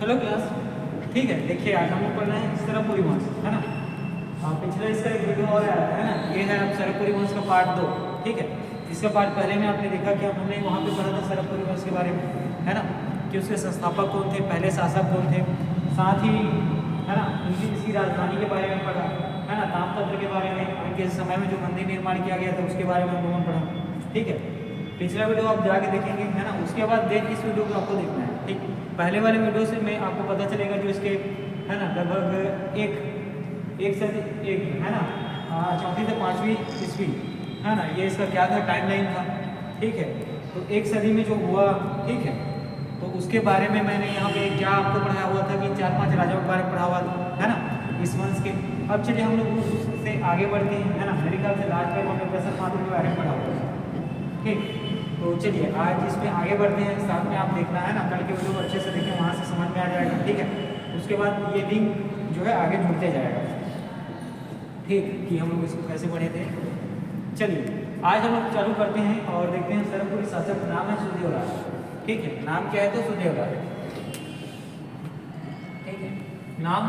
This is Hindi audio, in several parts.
हेलो क्लास, ठीक है। देखिए आज हम लोग पढ़ रहे हैं सरबपुरी वंश, है ना। पिछला इसका एक वीडियो और आया है ना, ये है अब सरबपुरी वंश का पार्ट 2, ठीक है। इसका पार्ट पहले में आपने देखा कि हमने वहाँ पे पढ़ा था सरबपुरी वंश के बारे में, है ना, कि उसके संस्थापक कौन थे, पहले शासक कौन थे, साथ ही है ना इसकी राजधानी के बारे में पढ़ा, है ना, ताम्रपत्र के बारे में, उनके समय में जो मंदिर निर्माण किया गया था उसके बारे में हम लोगों ने पढ़ा, ठीक है। पिछला वीडियो आप जाके देखेंगे, है ना। उसके बाद देख इस वीडियो को आपको देखना है, ठीक। पहले वाले वीडियो से मैं आपको पता चलेगा जो इसके, है ना, लगभग एक सदी एक, है ना, 4वीं से 5वीं ईस्वी, है ना, ये इसका क्या था, टाइमलाइन था, ठीक है। तो एक सदी में जो हुआ, ठीक है, तो उसके बारे में मैंने यहाँ पे क्या आपको पढ़ाया हुआ था कि 4-5 राजाओं के बारे में पढ़ा हुआ था, है ना, इस वंश के। अब चलिए हम लोग उससे आगे बढ़ते हैं, है ना। मेरे ख्याल से लास्ट टाइम हमने प्रसन्न मातृ के बारे में पढ़ा हुआ था, ठीक। तो चलिए आज इसमें आगे बढ़ते हैं, साथ में आप देखना, है ना, कल के वीडियो को अच्छे से देखें, वहाँ से समझ में आ जाएगा, ठीक है। उसके बाद ये लिंक जो है आगे जुड़ते जाएगा, ठीक, कि हम लोग इसको कैसे पढ़े थे। चलिए आज हम लोग चालू करते हैं और देखते हैं सरबपुरी शासक नाम है सुदेवराज, ठीक है। नाम क्या है तो सुदेवराज, ठीक है। नाम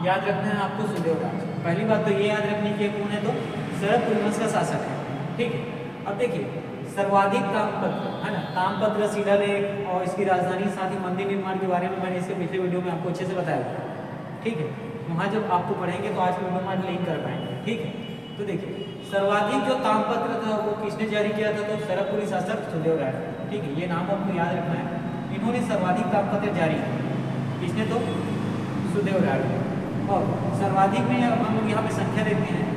याद रखना है आपको सुदेवराज। पहली बात तो ये याद रखनी कि कौन है तो सरबपुरी वंश का शासक है, ठीक है। अब देखिए सर्वाधिक ताम्रपत्र, है ना, ताम्रपत्र, शिलालेख और इसकी राजधानी, साथ ही मंदिर निर्माण के बारे में मैंने इसके पिछले वीडियो में आपको अच्छे से बताया, ठीक है। वहाँ जब आपको पढ़ेंगे तो आज के वीडियो में आज लिंक कर पाएंगे, ठीक है। तो देखिए सर्वाधिक जो ताम्रपत्र था वो किसने जारी किया था तो सरबपुरी शासक सुदेवराज, ठीक है। ये नाम आपको याद रखना है, इन्होंने सर्वाधिक ताम्रपत्र जारी किया, किसने तो सुदेवराज। और सर्वाधिक में हम लोग यहाँ पे संख्या देखते हैं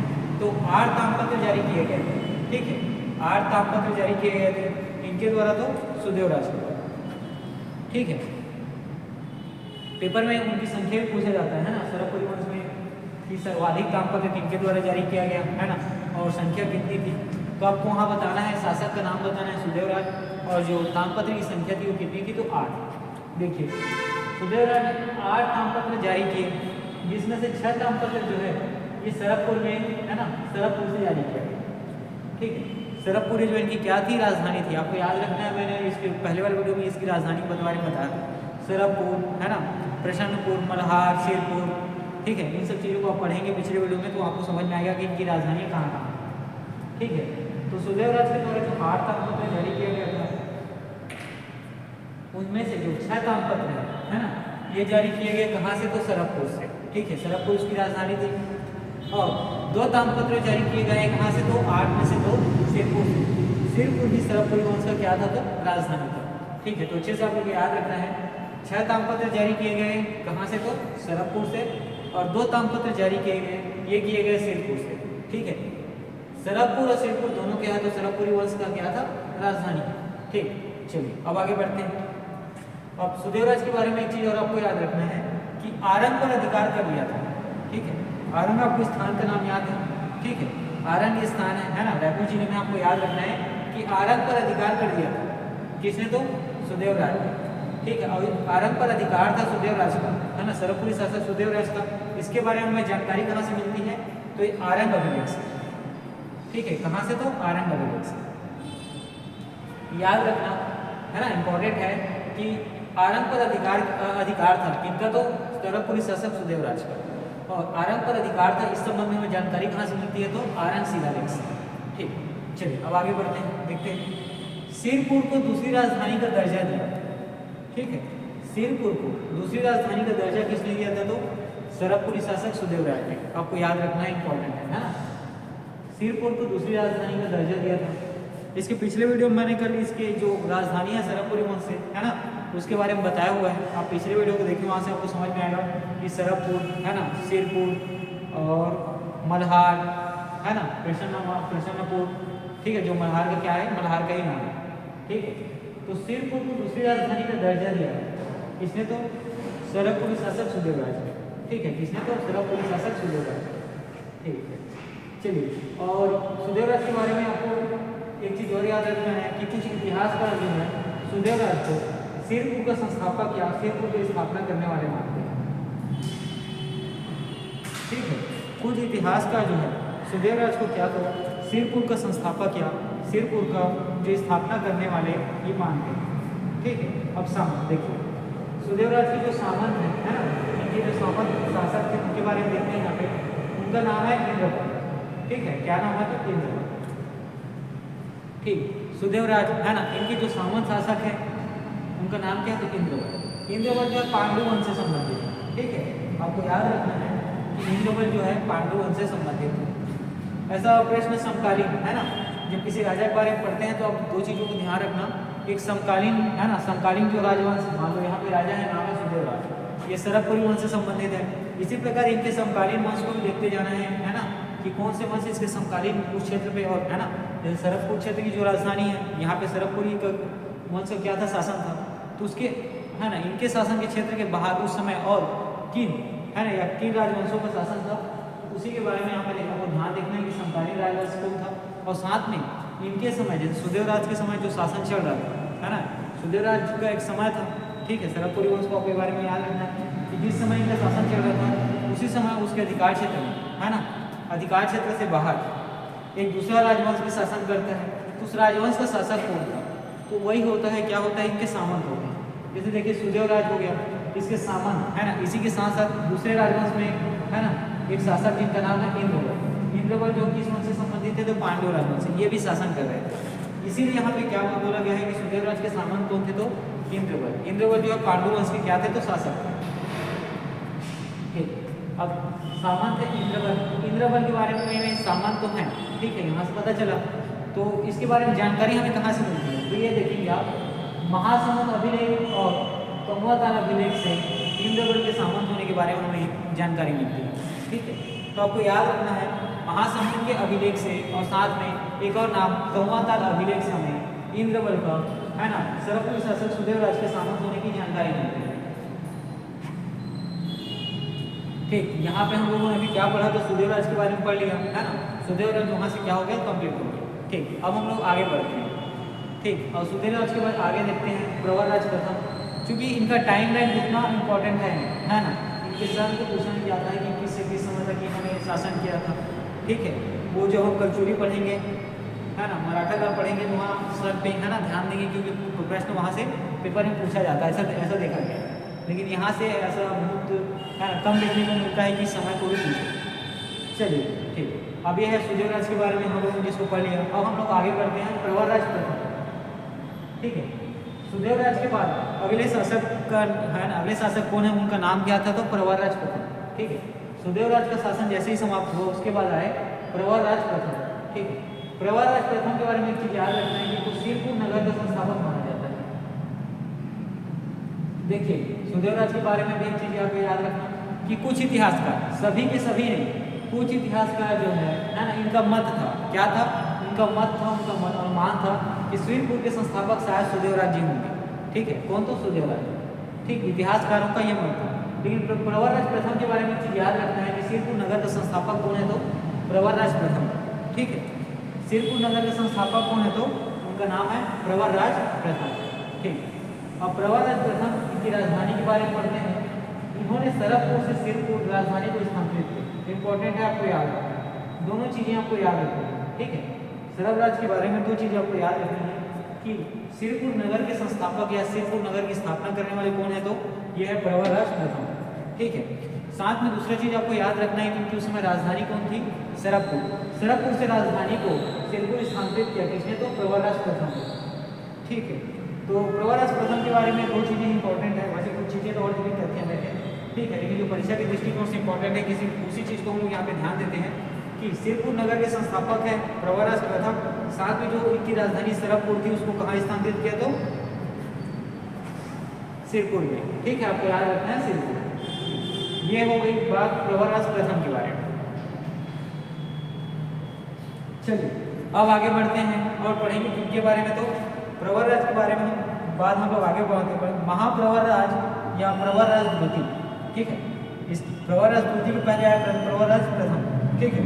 तो 8 ताम्रपत्र जारी किए गए थे, ठीक है। 8 ताम्रपत्र जारी किए गए थे इनके द्वारा तो सुदेवराज के द्वारा, ठीक है। पेपर में उनकी संख्या भी पूछा जाता है ना सरबपुरी वंश में कि सर्वाधिक ताम्रपत्र किनके द्वारा जारी किया गया, है ना, और संख्या कितनी थी। तो आपको वहाँ बताना है, शासक का नाम बताना है सुदेवराज, और जो ताम्रपत्र की संख्या थी वो कितनी थी तो 8। देखिए सुदेवराज ने 8 ताम्रपत्र जारी किए, जिसमें से 6 ताम्रपत्र जो है ये सरबपुर में, है ना, सरबपुर से जारी किया गया, ठीक है। सरबपुर जो इनकी क्या थी, राजधानी थी। आपको याद रखना है, मैंने इसके पहले वाले वीडियो में इसकी राजधानी के बारे में बताया, सरबपुर, है ना, प्रसन्नपुर, मल्हार, सिरपुर, ठीक है। इन सब चीज़ों को आप पढ़ेंगे पिछले वीडियो में तो आपको समझ में आएगा कि इनकी राजधानी कहाँ कहाँ, ठीक है। तो सुदेवराज के द्वारा जो 8 ताम्रपत्र जारी किया गया था उनमें से जो 6 ताम्रपत्र है ना, ये जारी किए गए कहाँ से तो सरबपुर से, ठीक है। सरबपुर उसकी राजधानी थी। और 2 ताम्रपत्र जारी किए गए कहाँ से तो 8 में से 2 सिरपुर से। सिरपुर भी सरबपुरी वंश का क्या था तो राजधानी था, ठीक है। तो अच्छे से आप लोग याद रखना है, 6 ताम्रपत्र जारी किए गए कहाँ से तो सरबपुर से, और 2 ताम्रपत्र जारी किए गए, ये किए गए सिरपुर से, ठीक है। सरबपुर और सिरपुर दोनों क्या है तो सरबपुरी वंश का क्या था राजधानी, ठीक। चलिए अब आगे बढ़ते हैं। अब सुदेवराज के बारे में एक चीज़ और आपको याद रखना है कि आरंग पर अधिकार कर लिया था, ठीक है। आरंग आपको स्थान का नाम याद है, ठीक है। आरंग ये स्थान है ना, रायपुर जिले में। आपको याद रखना है कि आरंग पर अधिकार कर दिया था किसने तो सुदेवराज ने, ठीक है। और आरंग पर अधिकार था सुदेवराज का, है ना, सरबपुरी शासक सुदेवराज का। इसके बारे में हमें जानकारी कहाँ से मिलती है तो ये आरंग अभिलेख से, ठीक है। कहाँ से तो आरंग अभिलेख से। याद रखना है ना, इम्पोर्टेंट है कि आरंग पर अधिकार था किनका तो सरबपुरी शासक सुदेवराज का, और आरंग पर अधिकार था। इस संबंध में हमें जानकारी कहाँ से मिलती है तो आरंग शिलालेख से, ठीक। चलिए अब आगे बढ़ते हैं, देखते हैं। सिरपुर को दूसरी राजधानी का दर्जा दिया, ठीक है। सिरपुर को दूसरी राजधानी का दर्जा किसने दिया था तो सरबपुरी शासक सुदेवराज ने। आपको याद रखना है, इंपॉर्टेंट है ना। सिरपुर को दूसरी राजधानी का दर्जा दिया था। इसके पिछले वीडियो में मैंने कल इसके जो राजधानी है सरबपुरी वंश से, है ना, उसके बारे में बताया हुआ है। आप पिछले वीडियो को देखिए, वहाँ से आपको समझ में आएगा कि सरबपुर, है ना, सिरपुर और मल्हार, है ना, प्रसन्नपुर, ठीक है। जो मल्हार का क्या है, मल्हार का ही नाम है, ठीक है। तो सिरपुर को दूसरी राजधानी का दर्जा दिया किसने तो सरबपुरी शासक सुदेवराज ने, ठीक है। किसने तो सरबपुरी शासक सुदेवराज, ठीक है। चलिए और सुदेवराज के बारे में आपको एक चीज़ और याद रखना है कि कुछ इतिहासकार जो है सुदेवराज को सिरपुर का संस्थापक या सिरपुर की स्थापना करने वाले मानते हैं, ठीक है। कुछ इतिहासकार जो है सुदेवराज को क्या तो सिरपुर का संस्थापक या सिरपुर का जो स्थापना करने वाले ये मानते हैं, ठीक है। अब सामने देखिए सुदेव राज के जो सामंत है ना, इनके जो सामंत शासक थे उनके बारे में देखते हैं यहाँ पे। उनका नाम है इंद्रवल। ठीक है, क्या नाम है तो इंद्रवल। ठीक, सुदेव राज है ना, इनके जो सामंत शासक है उनका नाम क्या है तो इंद्रवल। इंद्रवल जो है पांडु वंश से संबंधित है। ठीक है, आपको याद रखना है कि इंद्रवल जो है पांडु वंश से संबंधित है। ऐसा प्रश्न समकालीन है ना, जब किसी राजा के बारे में पढ़ते हैं तो आप दो चीज़ों को ध्यान रखना। एक समकालीन है ना, समकालीन जो राजवंश, मान लो यहाँ पे राजा है नाम है सुदेव राज, ये सरभपुरी वंश से संबंधित है। इसी प्रकार इनके समकालीन वंश को भी देखते जाना है ना, कि कौन से वंश इसके समकालीन उस क्षेत्र पे और है ना, जैसे सरभपुर क्षेत्र की जो राजधानी है यहाँ पे सरभपुरी वंश का क्या था, शासन था, तो उसके है ना इनके शासन के क्षेत्र के बाहर उस समय और किन है ना या किन राजवंशों का शासन था, उसी के बारे में यहाँ पे आपको ध्यान देखना है कि समकालीन राजवंश कौन था। और साथ में इनके समय जैसे सुदेव राज के समय जो शासन चल रहा था है ना, सुदेव राज का एक समय था। ठीक है, सरभपुरी वंश को आपके बारे में याद रखना है कि जिस समय इनका शासन चल रहा था उसी समय उसके अधिकार क्षेत्र में है ना, अधिकार क्षेत्र से बाहर एक दूसरा राजवंश भी शासन करता है, तो उस राजवंश का शासक कौन था, तो वही होता है क्या होता है इनके सामंत होते हैं। जैसे देखिए सुदेव राज हो गया, इसके सामंत है ना, इसी के साथ साथ दूसरे राजवंश में है ना एक शासक जिनका नाम है इंद्रवल। इंद्रवल जो किस वंश से संबंधित थे तो पांडव राजवंश से, ये भी शासन कर रहे थे। इसीलिए यहाँ पे क्या बोला गया है कि सुदेव राज के सामंत कौन थे तो इंद्रवल। इंद्रवल जो है पांडु वंश के क्या थे तो शासक थे। ठीक, अब सामंत है इंद्रवल। इंद्रवल के बारे में सामंत तो है, ठीक है, यहाँ से पता चला। तो इसके बारे में जानकारी हमें कहाँ से मिलती है, तो ये देखेंगे आप महासमुंद अभिलेख और कमवाताल अभिलेख से इंद्रवल के सामंत होने के बारे में हमें जानकारी मिलती है। ठीक है, तो आपको याद रखना है महासमुंद के अभिलेख से और साथ में एक और नाम कमवाताल अभिलेख से हमें इंद्रवल का है ना सरभपुर शासक सुदेव राज के सामंत होने की जानकारी मिलती है। ठीक, यहाँ पे हम लोगों ने अभी क्या पढ़ा तो सुदेव राज के बारे में पढ़ लिया है ना, सुदेव राज वहाँ से क्या हो गया कंप्लीट हो गया। ठीक, अब हम लोग आगे बढ़ते हैं। ठीक, और सुदेव राज के बाद आगे देखते हैं प्रवर राज प्रथम। क्योंकि इनका टाइम लाइन उतना इम्पोर्टेंट है ना, इनके सन को पूछा नहीं जाता है कि किस से किस समय तक इन्होंने शासन किया था। ठीक है, वो जो हम कलचुरी पढ़ेंगे है ना, मराठा काल पढ़ेंगे तो वहाँ सर पे है ना ध्यान देंगे, क्योंकि प्रश्न वहाँ से पेपर में पूछा जाता है, ऐसा देखा गया है। लेकिन यहाँ से ऐसा बहुत है ना कम देखने को मिलता है कि समय को भी पूछे। चलिए ठीक, अब ये है सुदेव राज के बारे में हम लोगों ने जिसको पढ़ लिया। अब हम लोग आगे बढ़ते हैं प्रवर राज प्रथम। ठीक है, सुदेव राज के बाद अगले शासक का है ना, अगले शासक कौन है उनका नाम क्या था तो प्रवर राज प्रथम। ठीक है, सुदेव राज का शासन जैसे ही समाप्त हुआ उसके बाद आए प्रवर राज प्रथम। ठीक है, प्रवर राज प्रथम के बारे में एक चीज याद रखना है कि सिरपुर नगर का संस्थापक माना जाता है। देखिए सुदेव राज के बारे में भी एक चीज आपको याद रखना कि कुछ इतिहासकार, सभी के सभी नहीं, कुछ इतिहासकार जो है ना इनका मत था, क्या था उनका मत था, उनका अनुमान था कि सिरपुर के संस्थापक शायद सुदेव राज जी होंगे। ठीक है, कौन तो सुदेव राज। ठीक, इतिहासकारों का यह मत था। लेकिन प्रवर राज प्रथम के बारे में चीज याद रखना है कि सिरपुर नगर का संस्थापक कौन है तो प्रवर राज प्रथम। ठीक है, सिरपुर नगर के संस्थापक कौन है तो उनका नाम है प्रवर राज प्रथम। ठीक, अब प्रवर राज प्रथम इनकी राजधानी के बारे में पढ़ते हैं। इन्होंने सरभपुर से सिरपुर राजधानी को स्थानांतरित किया। इंपॉर्टेंट है, आपको याद रखना, दोनों चीजें आपको याद रखनी है। ठीक है, सरभ राज के बारे में दो चीजें आपको याद रखनी है कि सिरपुर नगर के संस्थापक या सिरपुर नगर की स्थापना करने वाले कौन है तो यह है प्रवर राज प्रथम। ठीक है, साथ में दूसरा चीज आपको याद रखना है कि उनकी उस समय राजधानी कौन थी, सरभपुर। सरभपुर से राजधानी को सिरपुर स्थानांतरित किया किसने तो प्रवर राज प्रथम। ठीक है, तो प्रवर राज प्रथम के बारे में दो चीजें इंपॉर्टेंट है, वैसे कुछ चीजें तो और भी तथ्य में है। ठीक है, लेकिन जो परीक्षा के दृष्टिकोण से इंपॉर्टेंट है, किसी उसी चीज को हम लोग यहाँ पे ध्यान देते हैं कि सिरपुर नगर के संस्थापक है प्रवर राज प्रथम। साथ में जो इनकी राजधानी सरभपुर थी उसको कहाँ स्थानांतरित किया तो सिरपुर में। ठीक है, आपको याद रखना है सिरपुर। ये हो गई बात प्रवर राज प्रथम के बारे में। चलिए अब आगे बढ़ते हैं और पढ़ेंगे किनके बारे में तो प्रवर राज के बारे में बाद हम लोग आगे बढ़ते हैं। महाप्रवर राज या प्रवर राज द्वितीय। ठीक है, इस प्रवर राज द्वितीय के पहले आया प्रवर राज प्रथम। ठीक है,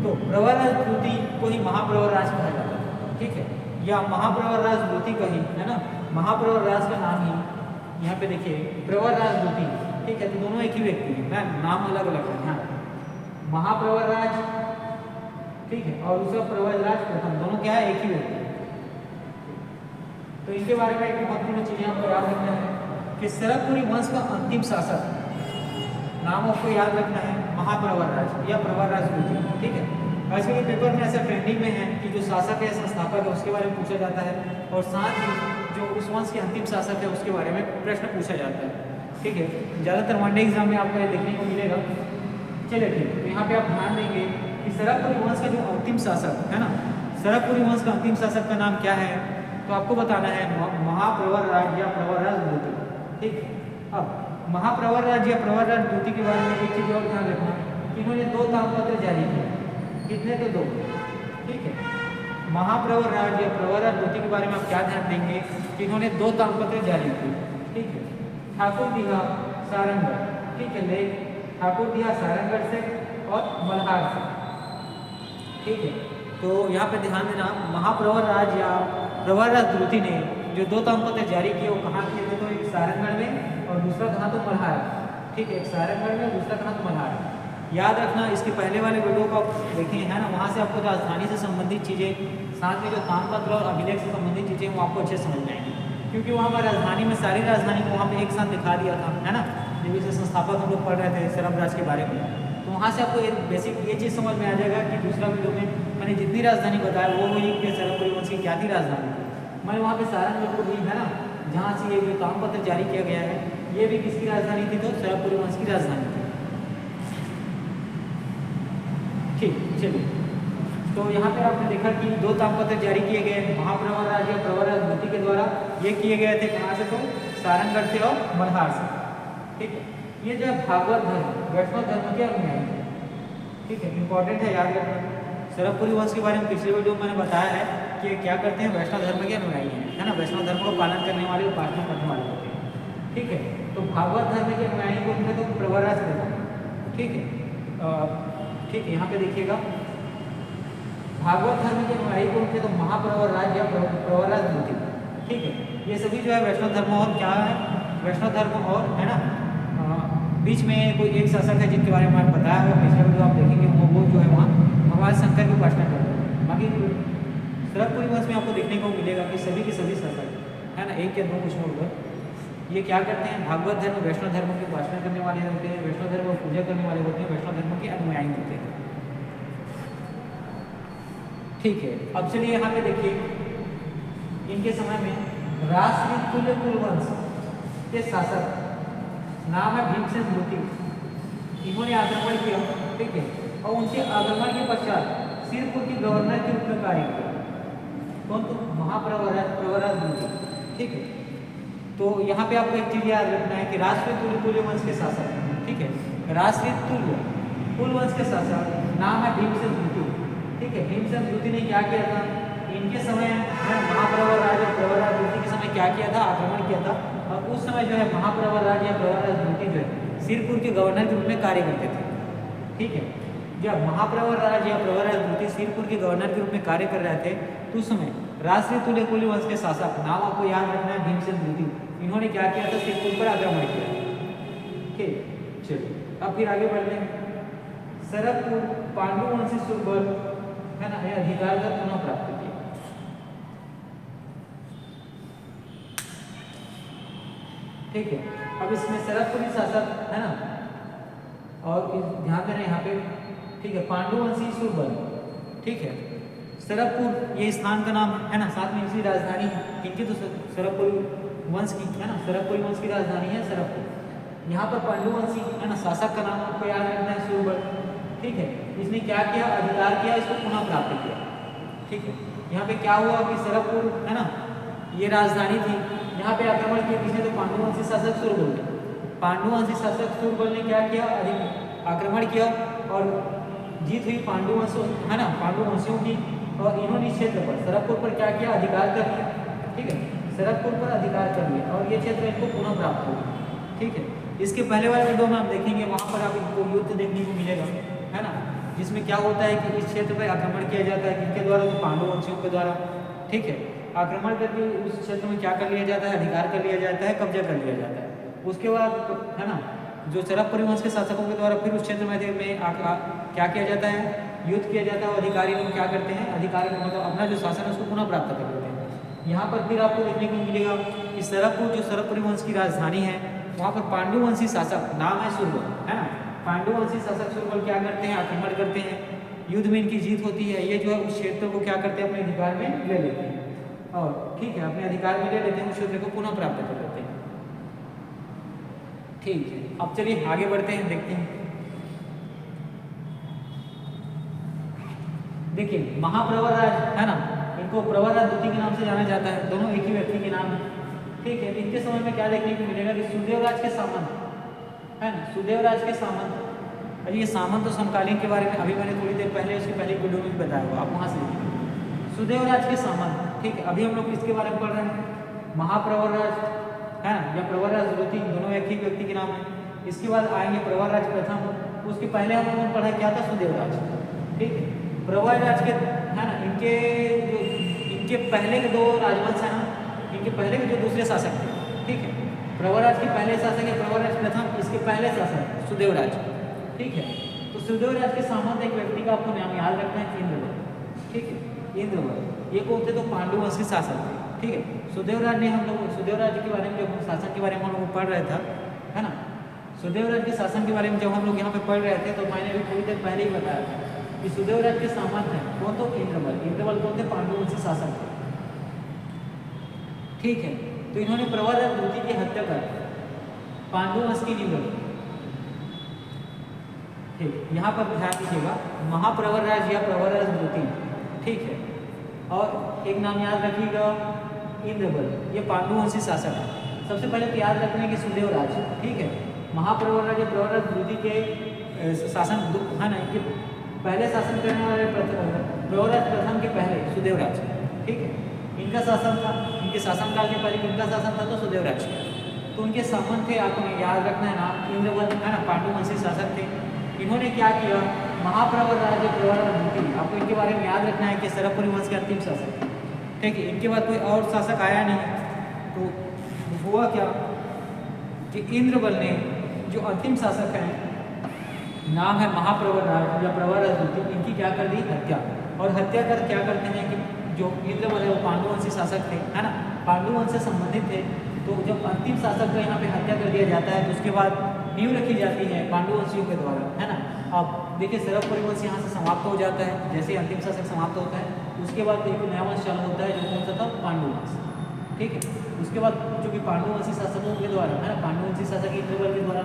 तो प्रवर राज द्वितीय को ही महाप्रवर राज कहा जाता है। ठीक है, या महाप्रवर राज द्वितीय का ही है ना, महाप्रवर राज का नाम ही यहाँ पे देखिए प्रवर राज द्वितीय। ठीक है, तो दोनों एक ही व्यक्ति है, नाम अलग अलग है। हाँ, महाप्रवर राज ठीक है और दूसरा प्रवर राज प्रथम, दोनों क्या है एक ही व्यक्ति। तो इनके बारे में एक महत्वपूर्ण चीजें आपको याद रखना है कि सरकपुरी वंश का अंतिम शासक, नाम आपको याद रखना है महाप्रवरराज या प्रवरराज द्वितीय, ठीक है। आजकल के पेपर में ऐसा ट्रेंडिंग में है कि जो शासक है, संस्थापक है, उसके बारे में पूछा जाता है, और साथ ही जो उस वंश के अंतिम शासक है उसके बारे में प्रश्न पूछा जाता है, ठीक है। ज़्यादातर वनडे एग्जाम में आपको ये देखने को मिलेगा। चलिए ठीक, तो यहाँ पे आप ध्यान देंगे कि सरकपुरी वंश का जो अंतिम शासक है ना, सरकपुरी वंश का अंतिम शासक का नाम क्या है, तो आपको बताना है महाप्रवरराज या प्रवरराज द्वितीय, ठीक। अब महाप्रवरराज या प्रवरराज द्वितीय के बारे में एक चीज़ और ध्यान रखना कि इन्होंने 2 ताम्रपत्र जारी किए। कितने थे? 2, ठीक है। महाप्रवरराज या प्रवरराज द्वितीय के बारे में आप क्या ध्यान देंगे कि इन्होंने 2 ताम्रपत्र जारी किए, ठीक है। ठाकुरदिहा सारंगढ़, ठीक है, लेख ठाकुरदिहा सारंगढ़ से और मल्हार से, ठीक है। तो यहाँ पे ध्यान देना, महाप्रवरराज या प्रवरराज द्वितीय ने जो 2 ताम्रपत्र जारी किए वो कहाँ किए थे? तो एक सारंगढ़ में और दूसरा कहाँ? तो मल्हार, ठीक है। एक सारंगढ़ में, दूसरा कहाँ? तो मल्हार। याद रखना, इसके पहले वाले वीडियो को आप देखें है ना, वहाँ से आपको राजधानी से संबंधित चीज़ें, साथ में जो ताम्रपत्र और अभिलेख से संबंधित चीज़ें वो आपको अच्छे समझ में आएंगी, क्योंकि वहाँ पर राजधानी में सारी राजधानी को वहाँ पे एक साथ दिखा दिया था, है ना। जब इसे संस्थापक हम लोग पढ़ रहे थे सरबराज के बारे में, तो वहाँ से आपको बेसिक ये चीज़ समझ में आ जाएगा कि दूसरा वीडियो में मैंने जितनी राजधानी बताया वो वही कि सरकपुरी वंश की क्या थी राजधानी। मैंने वहाँ पे सारंगढ़ को भी, है ना, जहाँ से ये जो ताम्रपत्र जारी किया गया है, ये भी किसकी राजधानी थी? तो सरकपुरी वंश की राजधानी थी, ठीक। चलिए, तो यहाँ पे आपने देखा कि 2 ताम्रपत्र जारी किए गए महाप्रवरराज या प्रवरराज द्वितीय के द्वारा। ये किए गए थे कहाँ से? तो सारंगढ़ से और मल्हार से, ठीक है। ये जो है भागवत धर्म, वैष्णव धर्म के अनुयायी है, ठीक है, इंपॉर्टेंट है, याद रखना। सरकपुरी वंश के बारे में पिछले वीडियो में मैंने बताया है कि क्या करते हैं, वैष्णव धर्म के अनुयायी हैं, है ना, वैष्णव धर्म को पालन करने वाले, उपासना करने वाले होते हैं, ठीक है। तो भागवत धर्म के अनुयायी को उनका तो प्रवरराज कहते हैं, ठीक है, ठीक है। यहाँ पे देखिएगा, भागवत धर्म के अनुयायी को उनके तो महाप्रवरराज या प्रवरराज द्वितीय, ठीक है। ये सभी जो है वैष्णव धर्म और क्या है, वैष्णव धर्म और, है ना, बीच में कोई एक शासक है जिनके बारे में मैंने बताया है, पिछले वीडियो आप देखेंगे, वो जो है वहाँ भगवान शंकर की उपासना करते हैं। बाकी सरकपुरी वंश में आपको देखने को मिलेगा कि सभी के सभी शासक, है ना, एक या 2 कुछ लोग, ये क्या करते हैं, भागवत धर्म, वैष्णव धर्म की उपासना करने वाले होते हैं, वैष्णव धर्म को पूजा करने वाले होते हैं, वैष्णव धर्म के अनुयायी होते हैं, ठीक है। अब चलिए यहाँ पे देखिए, इनके समय में राष्ट्रीय तुल्य कुलवंश के शासक नाम है भीमसेन द्वितीय। इन्होंने आक्रमण किया, ठीक है, और उनके आक्रमण के पश्चात सिरपुर के गवर्नर के रूप में कार्य किया। कौन? तो महाप्रवरराज द्वितीय, ठीक है। तो यहाँ पे आपको एक चीज याद रखना है कि राष्ट्रीय तुल्य कुलवंश के शासक, ठीक है, राष्ट्रीय तुल्य कुलवंश के शासक नाम है भीमसेन द्वितीय, ठीक है। भीमसेन द्वितीय ने क्या किया था? इनके समय महाप्रवरराज या प्रवरराज द्वितीय के समय क्या किया था? आक्रमण किया था। और उस समय जो है महाप्रवरराज या प्रवरराज द्वितीय जो है सिरपुर के गवर्नर के रूप में कार्य करते थे, ठीक है। जब महाप्रवरराज या प्रवरराज द्वितीय सिरपुर के गवर्नर के रूप में कार्य कर रहे थे, तो उस समय राष्ट्रीय तुल्य कुलवंश के शासक, नाम आपको याद रखना है भीमसेन द्वितीय, इन्होंने क्या किया था? सिरपुर पर आक्रमण किया, ठीक। चलिए, अब फिर आगे बढ़ते हैं। सरकपुर पांडुवंशी सुरबल, है ना, अधिकार का पुनः प्राप्त किया, ठीक है। अब इसमें सरकपुरी शासक, है ना, और ध्यान देना यहाँ पे, ठीक है, पांडुवंशी सुरबल, ठीक है। सरकपुर ये स्थान का नाम है ना, साथ में इसकी राजधानी किनकी? तो सरकपुरी वंश की, है ना, सरकपुरी वंश की राजधानी है सरकपुर। यहाँ पर पांडुवंशी, है ना, शासक का नाम आपको याद रखना है सुरबल, ठीक है। इसने क्या किया? अधिकार किया, इसको पुनः प्राप्त किया, ठीक है। यहाँ पे क्या हुआ कि सरकपुर, है ना, ये राजधानी थी, यहाँ पे आक्रमण किया किसने? तो पांडुवंशी शासक सुरबल ने। पांडुवंशी शासक सुरबल ने क्या किया? आक्रमण किया और जीत हुई पांडुवंशों, है ना, पांडुवंशियों की, और इन्होंने क्षेत्र पर, सरकपुर पर क्या किया? अधिकार कर लिया, ठीक है। सरकपुर पर अधिकार कर लिया और ये क्षेत्र इनको पुनः प्राप्त हो गया, ठीक है। इसके पहले वाले वीडियो में आप देखेंगे, वहाँ पर आपको युद्ध देखने को मिलेगा, है ना, जिसमें क्या होता है कि इस क्षेत्र पर आक्रमण किया जाता है, किसके द्वारा? तो पांडुवंशियों के द्वारा, ठीक है। आक्रमण करके उस क्षेत्र में क्या कर लिया जाता है? अधिकार कर लिया जाता है, कब्जा कर लिया जाता है। उसके बाद, है ना, जो सरकपुरी वंश के शासकों के द्वारा फिर उस क्षेत्र में क्या किया जाता है? युद्ध किया जाता है और अधिकारी लोग क्या करते हैं? अधिकारी मतलब अपना जो शासन है उसको पुनः प्राप्त कर लेते हैं। यहाँ पर फिर आपको देखने को मिलेगा कि सरभपुर जो सरभपुरी वंश की राजधानी है, वहाँ पर पांडुवंशी शासक नाम है सुरबल, है ना। पांडुवंशी शासक सुरबल क्या करते हैं, आक्रमण करते हैं, युद्ध में इनकी जीत होती है। ये जो है उस क्षेत्र को क्या करते हैं, अपने अधिकार में ले लेते हैं, और ठीक है अपने अधिकार में ले लेते हैं, उस क्षेत्र को पुनः प्राप्त कर लेते हैं। ठीक है, अब चलिए आगे बढ़ते हैं, देखते हैं। देखिए महाप्रवर राज है ना, इनको प्रवर राज द्वितीय के नाम से जाना जाता है, दोनों एक ही व्यक्ति के नाम है। ठीक है, इनके समय में क्या देखने को मिलेगा कि सुदेव राज के सामंत है ना, सुदेव राज के सामंत। अरे ये सामंत तो समकालीन के बारे में अभी मैंने थोड़ी देर पहले उसकी पहले वीडियो में बताया हुआ, आप वहाँ से सुदेव राज के सामंत। ठीक है, अभी हम लोग किसके बारे में पढ़ रहे हैं, महाप्रवर राज है ना, या प्रवर राज द्वितीय, दोनों एक ही व्यक्ति के नाम है। इसके बाद आएंगे प्रवर राज प्रथम, उसके पहले हम लोगों ने पढ़ा क्या था, सुदेव राज। ठीक है, प्रवर राज के है ना, इनके पहले के दो राजवंश है ना, इनके पहले के जो दूसरे शासक थे। ठीक है, प्रवर राज के पहले शासक है प्रवर राज प्रथम, इसके पहले शासक सुदेव राज। ठीक है, तो सुदेव राज के सामंत एक व्यक्ति का आपको नाम याद रखना है, इंद्रबल। ठीक है, इंद्रबल ये कौन थे, तो पांडु वंश के शासक थे। ठीक है, सुदेव राज ने हम लोग सुदेव राज के बारे में जब शासन के बारे में हम लोग पढ़ रहे थे है ना, सुदेव राज के शासन के बारे में जब हम लोग यहाँ पे पढ़ रहे थे, तो मैंने भी थोड़ी देर पहले ही बताया था कि सुदेव राज के सामंत हैं कौन, तो इंद्रबल। इंद्रबल कौन थे, पांडुवंशी शासक थे। ठीक है, तो इन्होंने प्रवर राज द्वितीय की हत्या कर पांडुवंश की नींव रखी। ठीक, यहाँ पर ध्यान दीजिएगा, महाप्रवर राज या प्रवर राज द्वितीय। ठीक है, और एक नाम याद रखिएगा इंद्रबल, ये पांडुवंशी शासक है। सबसे पहले तो याद रखना है कि सुदेव राज, ठीक है, महाप्रवर राज या प्रवर राज द्वितीय के शासन है ना, इनके पहले शासन करने वाले प्रवर राज प्रथम के पहले सुदेव राज। ठीक है, इनका शासन था, इनके शासनकाल के पहले किनका शासन था, तो सुदेव राज। तो उनके सामंत थे, आपको याद रखना है नाम, इंद्रबल है ना, पांडुवंशी शासक थे। इन्होंने क्या किया, महाप्रवर राज या प्रवर राज द्वितीय, आपको इनके बारे में याद रखना है कि सरभपुरी वंश के अंतिम शासक। ठीक है, इनके बाद कोई और शासक आया नहीं, तो हुआ क्या कि इंद्रबल ने जो अंतिम शासक है, नाम है महाप्रवर राज या प्रवर राज द्वितीय, इनकी क्या कर दी, हत्या। और हत्या कर क्या करते हैं कि जो इंद्रबल है वो पांडुवंशी शासक थे, है ना, पांडुवंश से संबंधित थे। तो जब अंतिम शासक का यहाँ पे हत्या कर दिया जाता है, तो उसके बाद नींव रखी जाती है पांडुवंशियों के द्वारा, है ना। अब देखिए सरभपुरी वंश यहाँ से समाप्त हो जाता है, जैसे अंतिम शासक समाप्त होता है, उसके बाद एक नया वंश चालू होता है, जो कौन सा था, पांडुवंश। ठीक है, उसके बाद चूंकि पांडुवंशी शासकों के द्वारा है ना, पांडुवंशी शासक इंद्रबल के द्वारा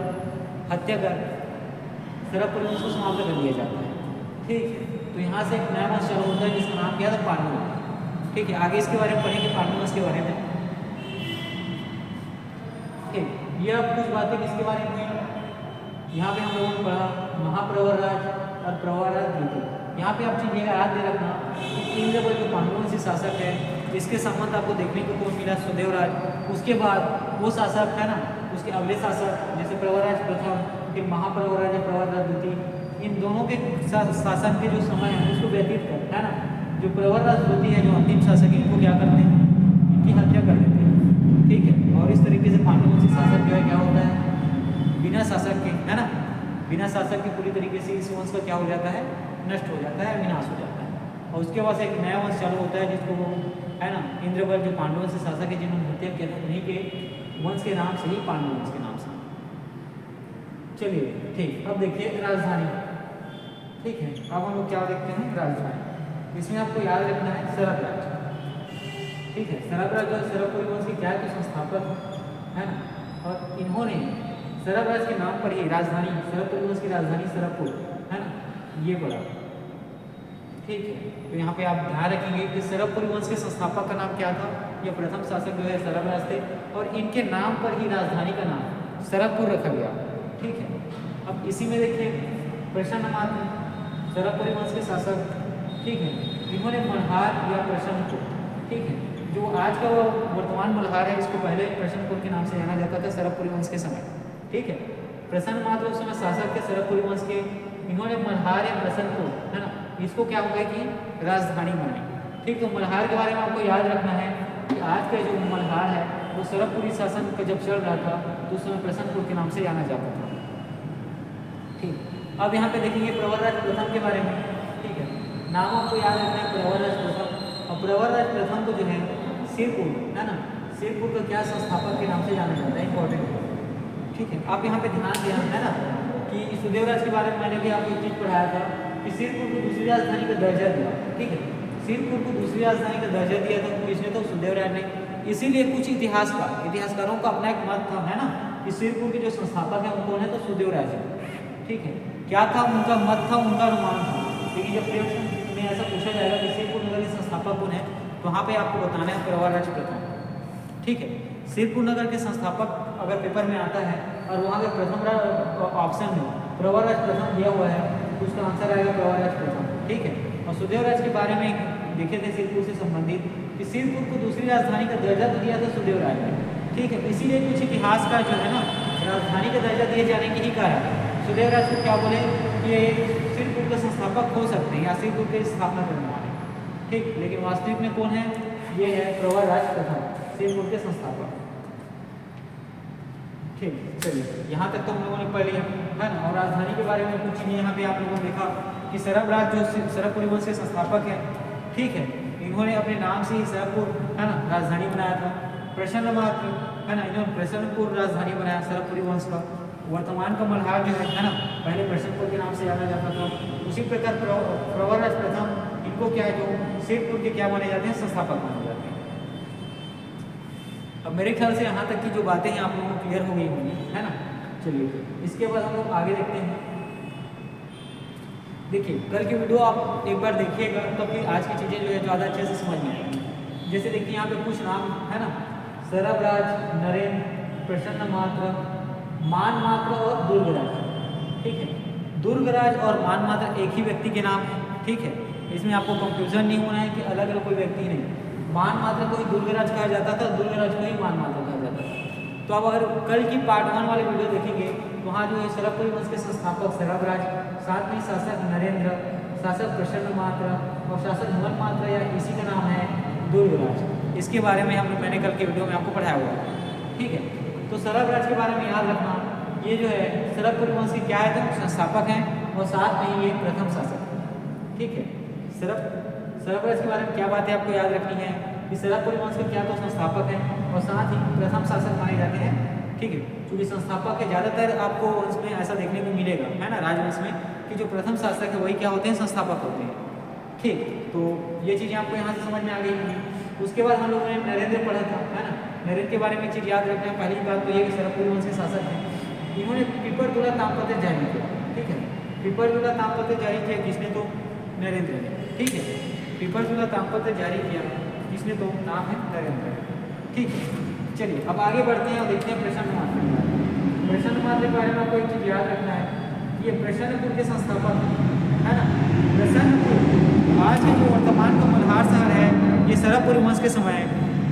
हत्या कर सरभपुरी वंश को समाप्त कर दिया जाता है। ठीक है, तो यहाँ से एक नया वंश चालू होता है जिसका नाम क्या था, पांडुवंश। ठीक है, आगे इसके बारे में पढ़ेंगे, पांडुवंश के बारे में। ठीक, ये अब कुछ बातें किसके बारे में हुई, यहाँ पे हम लोगों ने पढ़ा महाप्रवर राज और प्रवर राज द्वितीय। यहाँ पे आप चीज़ याद दे रखना कि इंद्रबल जो पांडुवंशी शासक है, इसके संबंध आपको देखने को कौन मिला, सुदेव राज। उसके बाद वो शासक है ना, उसके अगले शासक जैसे प्रवर राज प्रथम, फिर महाप्रवर राज या प्रवर राज द्वितीय, इन दोनों के शासन के जो समय है उसको व्यतीत कर, है ना, जो प्रवर राज द्वितीय है, जो अंतिम शासक है, इनको क्या करते हैं, इनकी हत्या कर देते हैं। ठीक है, और इस तरीके से पांडुवंशी शासक जो है क्या होता है, बिना शासक के, है ना, बिना शासक के पूरी तरीके से इस वंश का क्या हो जाता है, नष्ट हो जाता है, विनाश हो जाता है। और उसके बाद एक नया वंश चालू होता है, जिसको वो है ना, इंद्रबल जो पांडुवंशी शासक है, जिन्होंने हत्या किया था, उन्हीं के वंश के नाम से ही पांडुवंश के नाम से। चलिए ठीक, अब देखिए राजधानी। ठीक है, अब हम लोग क्या देखते हैं, राजधानी। इसमें आपको याद रखना है सरभ राज। ठीक है, सरभ राज जो सरभपुरी वंश के क्या है, तो संस्थापक है ना, और इन्होंने सरभ राज के नाम पर ही राजधानी, सरभपुरी वंश की राजधानी सरभपुर, है ना, ये पड़ा। ठीक है, तो यहाँ पे आप ध्यान रखेंगे कि सरभपुरी वंश के संस्थापक का नाम क्या था, ये प्रथम शासक जो है सरभ राज थे, और इनके नाम पर ही राजधानी का नाम सरभपुर रखा गया। ठीक है, अब इसी में देखिए प्रसन्नमात्र सरभपुरी वंश के शासक। ठीक है, इन्होंने मल्हार या प्रसन्नपुर, ठीक है, जो आज का वर्तमान मल्हार है, इसको पहले प्रसन्नपुर के नाम से जाना जाता था सरभपुरी वंश के समय। ठीक है, प्रसन्नमात्र उस समय शासक थे सरभपुरी वंश के, इन्होंने मल्हार या प्रसन्नपुर, है ना, इसको क्या हो गया कि राजधानी बनाई। ठीक, तो मल्हार के बारे में आपको याद रखना है कि आज का जो मल्हार है वो सरभपुरी शासन का जब चल रहा था, तो उस समय प्रसन्नपुर के नाम से जाना जाता था। ठीक, अब यहाँ पे देखेंगे प्रवर राज प्रथम के बारे में। ठीक है, नाम आपको याद रखना है प्रवर राज प्रथम, और प्रवर राज प्रथम को जो है सिरपुर, है ना, सिरपुर को क्या संस्थापक के नाम से जाना जाता है, इंपॉर्टेंट। ठीक है, आप यहाँ पे ध्यान दिया है ना कि सुदेवराज के बारे में मैंने भी आपको एक चीज़ पढ़ाया था कि सिरपुर को दूसरी राजधानी का दर्जा दिया। ठीक है, सिरपुर को दूसरी राजधानी का दर्जा दिया था किसने, तो सुदेवराज ने। इसीलिए कुछ इतिहासकारों का अपना एक मत था, है ना, कि सिरपुर के जो संस्थापक हैं वो कौन है, तो सुदेवराज है। ठीक है, क्या था उनका मत, था उनका अनुमान था। लेकिन जब प्रश्न में ऐसा पूछा जाएगा कि सिरपुर नगर के संस्थापक कौन है, तो वहाँ पे आपको बताना है प्रवरराज प्रथम। ठीक है, सिरपुर नगर के संस्थापक अगर पेपर में आता है और वहाँ के प्रथम ऑप्शन में प्रवरराज प्रथम दिया हुआ है तो उसका आंसर आएगा प्रवरराज प्रथम। ठीक है, और सुदेवराज के बारे में देखे थे सिरपुर से संबंधित कि सिरपुर को दूसरी राजधानी का दर्जा तो दिया था सुदेवराज ने। ठीक है, इसीलिए कुछ इतिहासकार जो है ना राजधानी का दर्जा दिए जाने के ही कारण सुदेवराज को क्या बोले कि ये सिरपुर के संस्थापक हो सकते हैं या सिरपुर की स्थापना करने वाले। ठीक, लेकिन वास्तविक में कौन है, ये है प्रवरराज प्रथम, सिरपुर के संस्थापक। ठीक, चलिए यहाँ तक तो हम लोगों ने पढ़ लिया, है ना। और राजधानी के बारे में कुछ चीज़ें यहाँ पे आप लोगों ने देखा कि सरबराज जो सरबपुरी वंश के संस्थापक हैं, ठीक है, इन्होंने अपने नाम से ही सरबपुर, है ना, राजधानी बनाया था। प्रसन्न मात्र, है ना, इन्होंने प्रसन्नपुर राजधानी बनाया सरबपुरी वंश का। वर्तमान का मल्हार जो है ना, पहले प्रसन्नपुर के नाम से जाना जाता था। उसी प्रकार प्रवरराज प्रथम, इनको क्या है, जो सिरपुर के क्या माने जाते हैं, संस्थापक माने जाते हैं। अब मेरे ख्याल से यहाँ तक की जो बातें हैं आप लोगों को क्लियर हो गई होंगी, है ना। चलिए इसके बाद हम लोग आगे देखते हैं। देखिए कल की वीडियो आप एक बार देखिएगा तो फिर आज की चीज़ें जो है ज़्यादा अच्छे से समझ में आएंगी। जैसे देखिए यहाँ पे कुछ नाम है ना, सरबराज, नरेंद्र, प्रसन्न मात्र, मान मात्र और दुर्गराज। ठीक है, दुर्गराज और मान मात्र एक ही व्यक्ति के नाम है। ठीक है, इसमें आपको कंफ्यूजन नहीं होना है कि अलग अलग कोई व्यक्ति नहीं। मान मात्र को ही दुर्गराज कहा जाता था, दुर्गराज को ही मान मात्र कहा जाता था। तो अब अगर कल की पार्ट 1 वाले वीडियो देखेंगे तो वहाँ जो है सरबपुरी वंश के संस्थापक सरबराज, साथ में शासक नरेंद्र, शासक प्रसन्न मात्र और शासक मान मात्र या इसी का नाम है दुर्गराज। इसके बारे में मैंने कल के वीडियो में आपको पढ़ाया हुआ है। ठीक है, तो सरबराज के बारे में याद रखना, ये जो है सरबपुरी वंश के क्या है, तो संस्थापक हैं और साथ में ये प्रथम शासक है। ठीक है, सरबराज के बारे में क्या बातें आपको याद रखनी है कि सरबपुरी वंश के क्या तो संस्थापक हैं और साथ ही प्रथम शासक माने जाते हैं। ठीक है, क्योंकि संस्थापक है ज़्यादातर आपको वंश में ऐसा देखने को मिलेगा, है ना, राजवंश में, कि जो प्रथम शासक है वही क्या होते हैं, संस्थापक होते हैं। ठीक, तो ये चीज़ें आपको यहाँ से समझ में आ गई होंगी। उसके बाद हम लोगों ने नरेंद्र पढ़ा था, है ना। नरेंद्र के बारे में एक चीज़ याद रखना है, पहली बात तो ये कि सरबपुरी वंश के शासक हैं, इन्होंने पिपरदुला ताम्रपत्र जारी किया। ठीक है, पिपरदुला ताम्रपत्र जारी किया किसने, तो नरेंद्र ने। ठीक है, पिपरदुला ताम्रपत्र जारी किया किसने, तो नाम है नरेंद्र। ठीक है, चलिए अब आगे बढ़ते हैं और देखते हैं प्रसन्न मात्र। प्रसन्न मात्र के बारे में आपको एक चीज़ याद रखना है, ये प्रसन्नपुर के संस्थापक है ना। प्रसन्नपुर आज के जो वर्तमान का मल्हार शहर है, ये सरबपुरी वंश के समय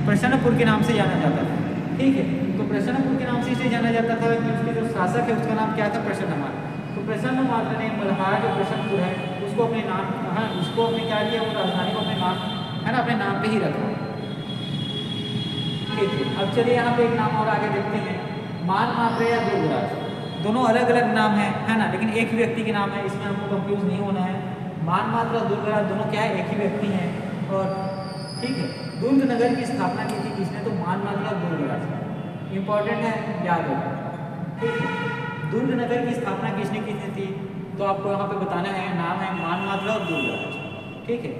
प्रसन्नपुर के नाम से जाना जाता था। ठीक है, तो प्रसन्नपुर के नाम से इसलिए जाना जाता था कि उसके जो शासक है उसका नाम क्या था, प्रसन्न मात्र। तो प्रसन्न मात्र ने मल्हार जो प्रसन्नपुर है उसको अपने नाम, हाँ, उसको अपने क्या किया, वो राजधानी को अपने नाम, है ना, अपने नाम पे ही रखा। ठीक है, अब चलिए यहाँ पे एक नाम और आगे देखते हैं, मान मात्र या दुर्गराज। दोनों अलग अलग नाम है ना, लेकिन एक ही व्यक्ति के नाम है, इसमें आपको कंफ्यूज नहीं होना है। मान मात्र और दुर्गराज दोनों क्या है, एक ही व्यक्ति हैं। और ठीक है, दुर्ग नगर की स्थापना की थी किसने, तो मान मात्र और दुर्गराज। इंपॉर्टेंट है, याद रखना। ठीक है, दुर्ग नगर की स्थापना किसने की थी, तो आपको यहाँ पे बताना है, नाम है मान मात्र और दुर्गराज। ठीक है,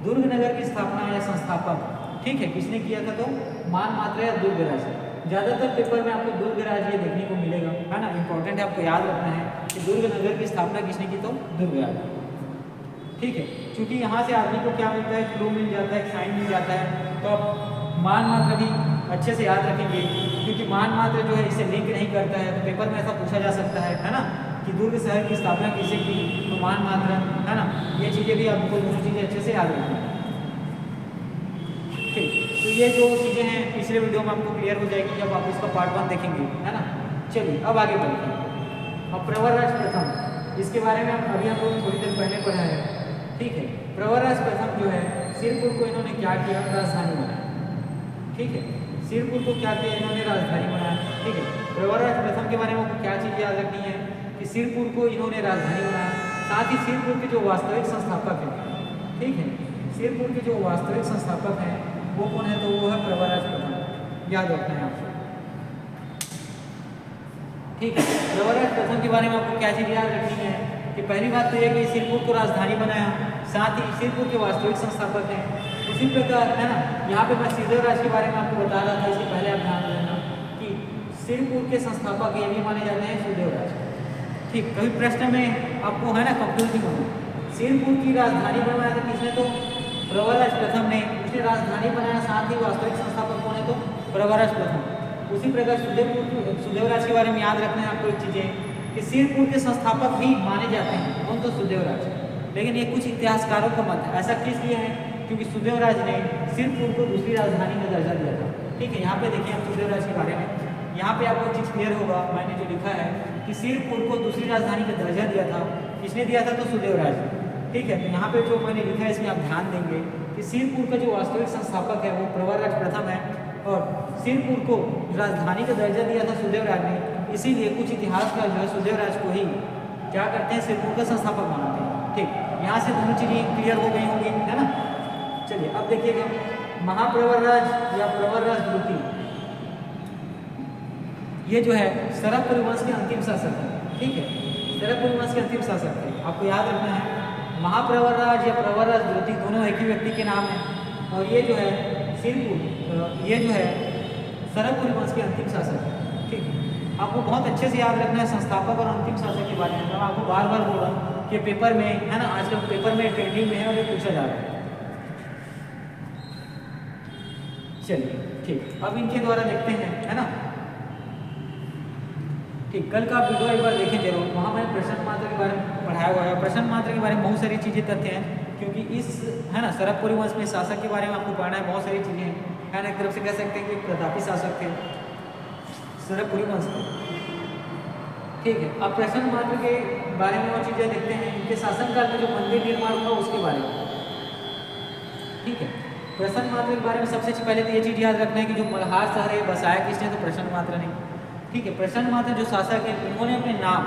दुर्ग नगर की स्थापना या संस्थापक, ठीक है, किसने किया था, तो मान मात्र या दुर्गराज। ज़्यादातर पेपर में आपको दुर्गराज ये देखने को मिलेगा, है ना। इंपॉर्टेंट है, आपको याद रखना है कि दुर्ग नगर की स्थापना किसने की, तो दुर्गराज। ठीक है, क्योंकि यहाँ से आदमी को क्या मिलता है, क्लू मिल जाता है, साइन मिल जाता है। तो आप मान मात्र भी अच्छे से याद रखेंगे, क्योंकि मान मात्र जो है इसे लिंक नहीं करता है। तो पेपर में ऐसा पूछा जा सकता है ना, कि दुर्ग शहर की स्थापना किसने की, तो मान मात्र, है ना। ये चीज़ें भी आपको दोनों चीज़ें अच्छे से याद रखनी है। ठीक, तो ये जो चीज़ें हैं पिछले वीडियो में आपको क्लियर हो जाएगी जब आप इसका पार्ट 1 देखेंगे, है ना। चलिए अब आगे बढ़ते हैं। अब प्रवरराज प्रथम, इसके बारे में अभी हम लोग थोड़ी देर पहले पढ़ा है। ठीक है, प्रवरराज प्रथम जो है सिरपुर को इन्होंने क्या किया, राजधानी बनाया। ठीक है, सिरपुर को क्या किया, इन्होंने राजधानी बनाया। ठीक है, प्रवरराज प्रथम के बारे में आपको क्या चीज़ याद रखनी है कि सिरपुर को इन्होंने राजधानी बनाया। साथ ही सिरपुर के जो वास्तविक संस्थापक हैं, ठीक है, सिरपुर के जो वास्तविक संस्थापक हैं वो कौन है, तो वो है प्रवरराज प्रथम, याद रखना है आपको। ठीक है, प्रवरराज प्रथम के बारे में आपको क्या चीज़ याद रखनी है कि पहली बात तो ये कि सिरपुर को राजधानी बनाया, साथ ही सिरपुर के वास्तविक संस्थापक हैं। उसी प्रकार है ना, यहाँ पे मैं सिद्धराज के बारे में आपको बता रहा था, इससे पहले आप ध्यान देना कि सिरपुर के संस्थापक ये भी माने जाते हैं सुदेवराज। ठीक, कभी प्रश्न में आपको है ना कंफ्यूजिंग होगा, सिरपुर की राजधानी बनवाया था किसने, तो प्रवरराज प्रथम ने, उसने राजधानी बनाया, साथ ही वास्तविक संस्थापक कौन है, तो प्रवरराज प्रथम। उसी प्रकार सुदेवराज के बारे में याद रखना है आपको एक चीज़ें कि सिरपुर के संस्थापक भी माने जाते हैं कौन, तो सुदेवराज। लेकिन ये कुछ इतिहासकारों का मत है, ऐसा किस लिए है, क्योंकि सुदेवराज ने सिरपुर को दूसरी राजधानी का दर्जा दिया था। ठीक है, यहाँ पे देखिए हम सुदेवराज के बारे में, यहाँ पे आपको चीज़ क्लियर होगा, मैंने जो लिखा है कि सिरपुर को दूसरी राजधानी का दर्जा दिया था, किसने दिया था, तो सुदेवराज। ठीक है, तो यहाँ पे जो मैंने लिखा है इसमें आप ध्यान देंगे कि सिरपुर का जो वास्तविक संस्थापक है वो प्रवरराज प्रथम है, और सिरपुर को राजधानी का दर्जा दिया था सुदेवराज ने, इसीलिए कुछ इतिहासकार जो है सुदेवराज को ही क्या करते हैं, सिरपुर का संस्थापक मानते हैं। ठीक, यहाँ से दोनों चीज़ें क्लियर हो गई होंगी, है ना। चलिए अब देखिएगा, महाप्रवरराज या प्रवरराज द्वितीय, ये जो है सरभपुरी वंश के अंतिम शासक है। ठीक है, सरभपुरी वंश के अंतिम शासक है, आपको याद रखना है। महाप्रवरराज या प्रवरराज द्वितीय दोनों एक ही व्यक्ति के नाम है, और ये जो है सिरपुर, ये जो है सरभपुरी वंश के अंतिम शासक है। ठीक, आपको बहुत अच्छे से याद रखना है संस्थापक और अंतिम शासक के बारे में। मैं आपको बार बार बोल रहा हूँ कि पेपर में है ना, आजकल पेपर में ट्रेंडिंग में है और ये पूछा जा रहा है। चलिए ठीक, अब इनके द्वारा देखते हैं, है ना। ठीक, कल का वीडियो एक बार देखें जरूर, वहाँ मैंने प्रश्न मात्रा के बारे में पढ़ाया हुआ है। प्रश्न मात्रा के बारे में बहुत सारी चीज़ें तथ्य हैं, क्योंकि इस है ना सरभपुरी वंश में शासक के बारे में आपको पढ़ना है, बहुत सारी चीज़ें हैं ना। एक तरफ से कह सकते हैं कि प्रतापी शासक थे सरभपुरी वंश में। ठीक है, अब प्रश्न मात्र के बारे में और चीज़ें देखते हैं, इनके शासनकाल में जो मंदिर निर्माण हुआ उसके बारे में। ठीक है, प्रश्न मात्र के बारे में सबसे पहले तो ये चीज़ याद रखना है कि जो मल्हार शहर है बसाया किसने, तो प्रश्न मात्र ने। ठीक है, प्रश्न मात्र जो शासक है इन्होंने अपने नाम,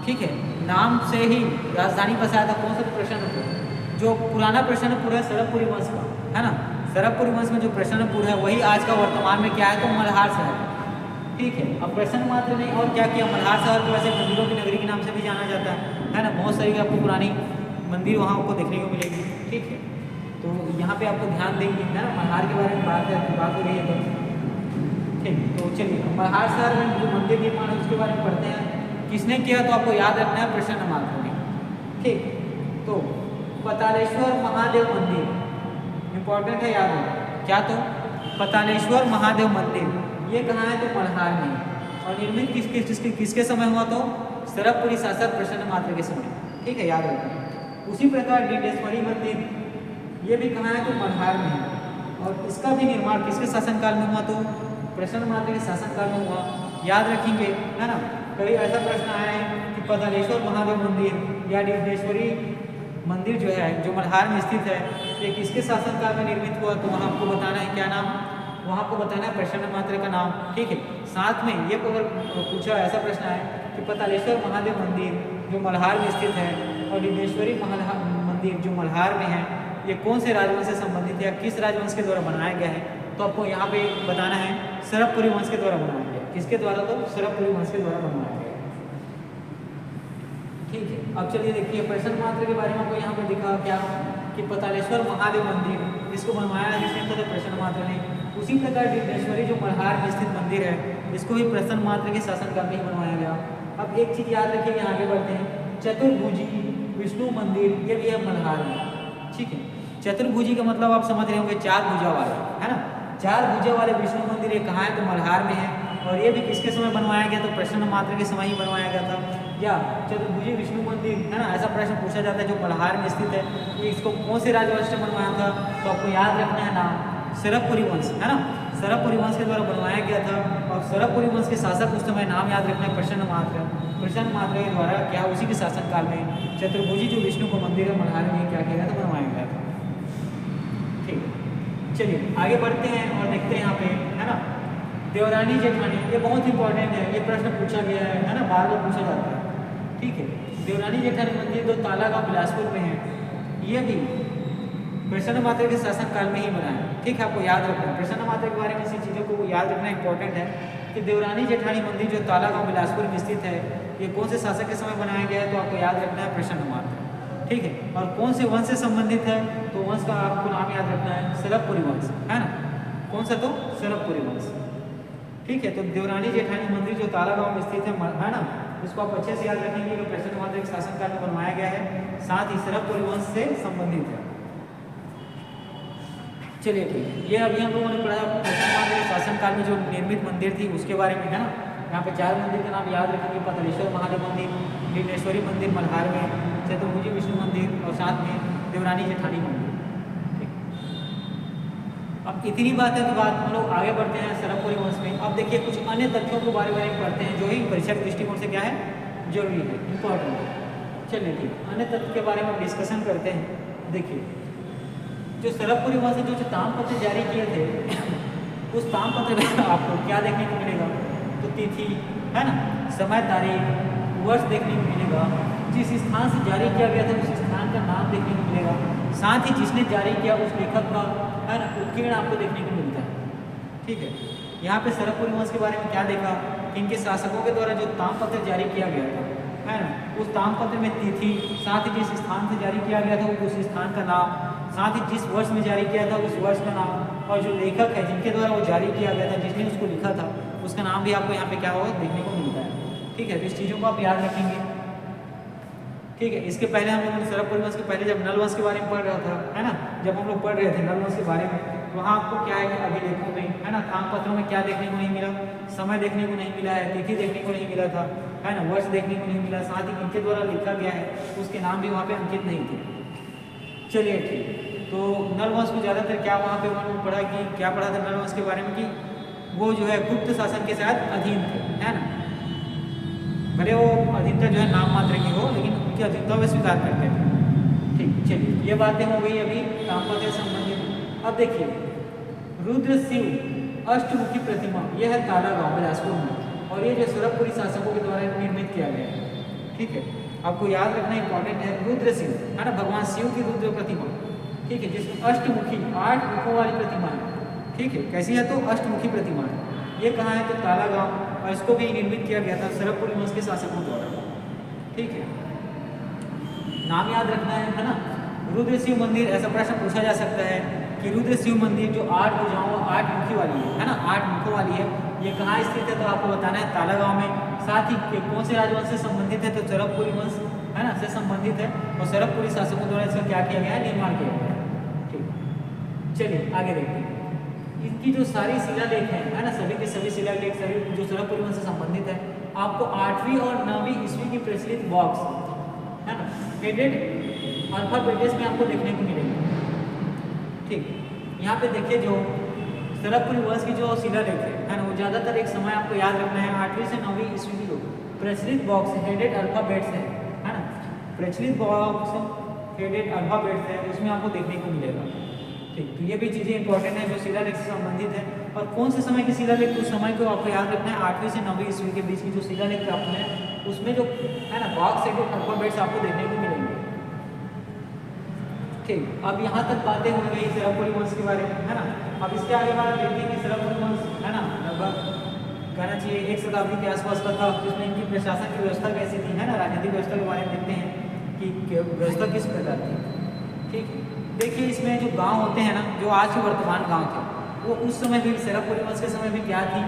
ठीक है, नाम से ही राजधानी बसाया था, कौन सा, प्रश्नपुर। जो पुराना प्रश्नपुर है सरभपुरी वंश का, है ना, सरभपुरी वंश में जो प्रश्नपुर है वही आज का वर्तमान में क्या है, तो मल्हार शहर। ठीक है, अब प्रश्न मात्र ने और क्या किया, मल्हार शहर को वैसे मंदिरों की नगरी के नाम से भी जाना जाता है ना, बहुत सारी आपको पुरानी मंदिर वहाँ आपको देखने को मिलेगी। ठीक है, तो यहाँ पे आपको ध्यान देंगे, है ना, मल्हार के बारे में बात हो रही है तो। ठीक, तो चलिए मल्हार शहर में जो मंदिर निर्माण है उसके बारे में पढ़ते हैं, किसने किया, तो आपको याद रखना है प्रश्न मात्र ने। ठीक, तो पतालेश्वर महादेव मंदिर इंपॉर्टेंट है, याद हो क्या, तो पतालेश्वर महादेव मंदिर ये कहाँ है, तो मल्हार में, और निर्मित किसके समय हुआ, तो सरभपुरी शासक प्रश्न मात्र के समय। ठीक है, याद रखना। उसी प्रकार डिंडेश्वरी मंदिर ये भी कहाँ है, तो मल्हार में है, और इसका भी निर्माण किसके शासनकाल में हुआ, तो प्रश्न मात्र के शासनकाल में हुआ। याद रखेंगे, है ना, कभी ऐसा प्रश्न आया है कि पतालेश्वर महादेव मंदिर या डिंडेश्वरी मंदिर जो है जो मल्हार में स्थित है ये किसके शासनकाल में निर्मित हुआ, तो वहाँ आपको बताना है क्या नाम, वहाँ आपको बताना है प्रश्न मात्र का नाम। ठीक है, साथ में ये अगर पूछा ऐसा प्रश्न है कि पतालेश्वर महादेव मंदिर जो मल्हार में स्थित है और डिंडेश्वरी मंदिर जो मल्हार में है, ये कौन से राजवंश से संबंधित है या किस राजवंश के द्वारा बनाया गया है, तो आपको यहाँ पे बताना है सरभपुरी वंश के द्वारा बनाया गया। किसके द्वारा, तो सरभपुरी वंश के द्वारा बनाया गया। ठीक है, अब चलिए देखिए प्रश्न मात्र के बारे में आपको यहाँ पे दिखा क्या कि पतालेश्वर महादेव मंदिर इसको बनवाया किसने, तो प्रश्न मात्र ने। उसी प्रकार डिंडेश्वरी जो मल्हार में स्थित मंदिर है इसको भी प्रश्न मात्र के शासनकाल में ही बनवाया गया। अब एक चीज़ याद रखिए, आगे बढ़ते हैं, चतुर्भुजी विष्णु मंदिर ये भी है मल्हार में। ठीक है, चतुर्भुजी का मतलब आप समझ रहे होंगे चार भुजा वाले, है ना, चार भुजा वाले विष्णु मंदिर ये कहाँ है, तो मल्हार में है, और ये भी किसके समय बनवाया गया, तो प्रश्न मात्र के समय ही बनवाया गया था। या चतुर्भुजी विष्णु मंदिर, है ना, ऐसा प्रश्न पूछा जाता है जो मल्हार में स्थित है, ये इसको कौन से राजवंश ने बनवाया था, तो आपको याद रखना है नाम सरभपुरी वंश, है ना, सरभपुरी वंश के द्वारा बनवाया गया था। और सरभपुरी वंश के शासक उस समय नाम याद रखना है प्रश्न मात्र के द्वारा क्या उसी के शासनकाल में चतुर्भुजी जो विष्णु का मंदिर है मल्हार में क्या किया गया था, बनवाया गया था। ठीक, चलिए आगे बढ़ते हैं और देखते हैं यहाँ पे, है ना, देवरानी जेठानी, ये बहुत इंपॉर्टेंट है, ये प्रश्न पूछा गया है ना, बार बार पूछा जाता है। ठीक है, देवरानी जेठानी मंदिर जो तालागांव बिलासपुर में है, ये भी प्रसन्न मात्र के शासन काल में ही बना है। ठीक है, आपको याद रखना है प्रसन्न मात्र के बारे में इसी चीज़ों को याद रखना इंपॉर्टेंट है कि देवरानी जेठानी मंदिर जो ताला गांव बिलासपुर में स्थित है, ये कौन से शासक के समय बनाया गया है, तो आपको याद रखना है प्रसन्न मात्र। ठीक है, और कौन से वंश से संबंधित है, तो वंश का आपको नाम याद रखना है सरबपुरी वंश, है ना। कौन सा, तो सरबपुरी वंश। ठीक है, तो देवरानी जेठानी मंदिर जो ताला गांव में स्थित है ना, इसको आप अच्छे से याद रखेंगे कि प्रसन्न मात्र के शासनकाल में बनवाया गया है, साथ ही सरबपुरी वंश से संबंधित है। चलिए ठीक है, ये अभी हम लोगों ने पढ़ा प्रसन्न मात्र के शासनकाल में जो निर्मित मंदिर थी उसके बारे में, है ना। यहाँ पे 4 मंदिर का नाम याद रखेंगे, पतलेश्वर महादेव मंदिर, लीलेश्वरी मंदिर मल्हार में, चतुर्भुजी विष्णु मंदिर और साथ में देवरानी जेठानी मंदिर। अब इतनी बात है तो बात हम लोग आगे बढ़ते हैं सरबपुरी वंश में। अब देखिए कुछ अन्य तथ्यों के बारे में पढ़ते हैं जो ही परीक्षा के दृष्टिकोण से क्या है, जरूरी है, इंपॉर्टेंट है। चलिए ठीक, अन्य तथ्य के बारे में डिस्कशन करते हैं। देखिए जो सरबपुरी वंश ने जो ताम्रपत्र जारी किए थे उस ताम्रपत्र में आपको क्या देखने को मिलेगा, तो तिथि, है ना, समय, तारीख, वर्ष देखने को मिलेगा, जिस स्थान से जारी किया गया था उस स्थान का नाम देखने को मिलेगा, साथ ही जिसने जारी किया उस लेखक का, है ना, उत्कीर्ण आपको देखने को मिलता है। ठीक है, यहाँ पे सरबपुरी वंश के बारे में क्या देखा, इनके शासकों के द्वारा जो ताम्रपत्र जारी किया गया था, है ना, उस ताम्रपत्र में तिथि, साथ ही जिस स्थान से जारी किया गया था उस स्थान का नाम, साथ ही जिस वर्ष में जारी किया था उस वर्ष का नाम, और जो लेखक है जिनके द्वारा वो जारी किया गया था, जिसने उसको लिखा था, उसका नाम भी आपको यहाँ पे क्या होगा, देखने को मिलता है। ठीक है, तो इस चीज़ों को आप याद रखेंगे। ठीक है, इसके पहले हम लोग सरबपुरी वंश के पहले जब नल वंश के बारे में पढ़ रहा था, है ना, जब हम लोग पढ़ रहे थे नल वंश के बारे में, तो वहाँ आपको क्या है कि अभिलेखों में, है ना, ताम्रपत्रों में क्या देखने को नहीं मिला, समय देखने को नहीं मिला है, तिथि देखने को नहीं मिला था, है ना, वर्ष देखने को नहीं मिला, साथ ही इनके द्वारा लिखा गया है उसके नाम भी वहाँ पे अंकित नहीं थे। चलिए ठीक, तो नल वंश को ज़्यादातर क्या वहाँ पे उन्होंने पढ़ा कि क्या पढ़ा था नल वंश के बारे में, कि वो जो है गुप्त शासन के साथ अधीन थे, है ना, भले वो अधीनता जो है नाम मात्र की हो, लेकिन उनकी अधीनता वे स्वीकार करते थे। ठीक, चलिए ये बातें हो गई अभी ताम्रपत्र से संबंधित। अब देखिए रुद्र शिव अष्टमुखी प्रतिमा, यह है ताला गांव बिलासपुर में, और ये जो सरबपुरी शासकों के द्वारा निर्मित किया गया है। ठीक है, आपको याद रखना इंपॉर्टेंट है, रुद्र शिव, है ना, भगवान शिव की रुद्र प्रतिमा। ठीक है, जिसमें अष्टमुखी 8 मुखों वाली प्रतिमा है। ठीक है, कैसी है, तो अष्टमुखी प्रतिमा है। ये कहाँ है, तो ताला गांव, और इसको भी निर्मित किया गया था सरबपुरी वंश के शासकों द्वारा। ठीक है, नाम याद रखना है ना। रुद्र शिव मंदिर, ऐसा प्रश्न पूछा जा सकता है कि रुद्र शिव मंदिर जो 8 भुजाओं 8 मुखी वाली है ना, 8 मुखों वाली है, ये कहाँ स्थित है, तो आपको बताना है ताला गांव में। साथ ही कौन से राजवंश से संबंधित है, तो सरबपुरी वंश, है ना, से संबंधित है, और सरबपुरी शासकों द्वारा इसका क्या किया गया है, निर्माण किया गया है। ठीक, चलिए आगे देखते हैं। इनकी जो सारी शिलालेख है ना, सभी के सभी शिलालेख सभी जो सरबपुरी वंश से संबंधित है, आपको 8वीं और 9वीं ईस्वी की प्रचलित बॉक्स, है ना, हेडेड अल्फाबेट्स में आपको देखने को मिलेगा। ठीक, यहाँ पे देखिए जो सरबपुरी वंश की जो शिलालेख है ना, वो ज़्यादातर एक समय आपको याद रखना है 8वीं से 9वीं ईस्वी की जो प्रचलित बॉक्स हेडेड अल्फाबेट्स है ना, प्रचलित बॉक्स हेडेड अल्फाबेट्स है, उसमें आपको देखने को मिलेगा। ठीक, तो ये भी चीज़ें इंपॉर्टेंट है जो शिलालेख से संबंधित है, और कौन से समय की शिलालेख, उस समय को आपको याद रखना है 8वीं से 9वीं ईस्वी के बीच की जो शिलालेख प्राप्त है, उसमें जो है ना बॉक्स हेडेड अल्फाबेट्स आपको देखने को मिलेंगे। ठीक, अब यहाँ तक बातें हो गई सरबपुरी वंश के बारे में, है ना। अब इसके आगे बात देखते हैं कि सरबपुरी वंश, है ना, लगभग कहना चाहिए 1 शताब्दी के आसपास का था, जिसमें इनकी प्रशासन की व्यवस्था कैसी थी, है ना, राजनीतिक व्यवस्था के बारे में देखते हैं कि व्यवस्था किस प्रकार थी। ठीक, देखिए इसमें जो गांव होते हैं ना, जो आज के वर्तमान गांव थे, वो उस समय भी सरबपुरी वंश के समय भी क्या थी,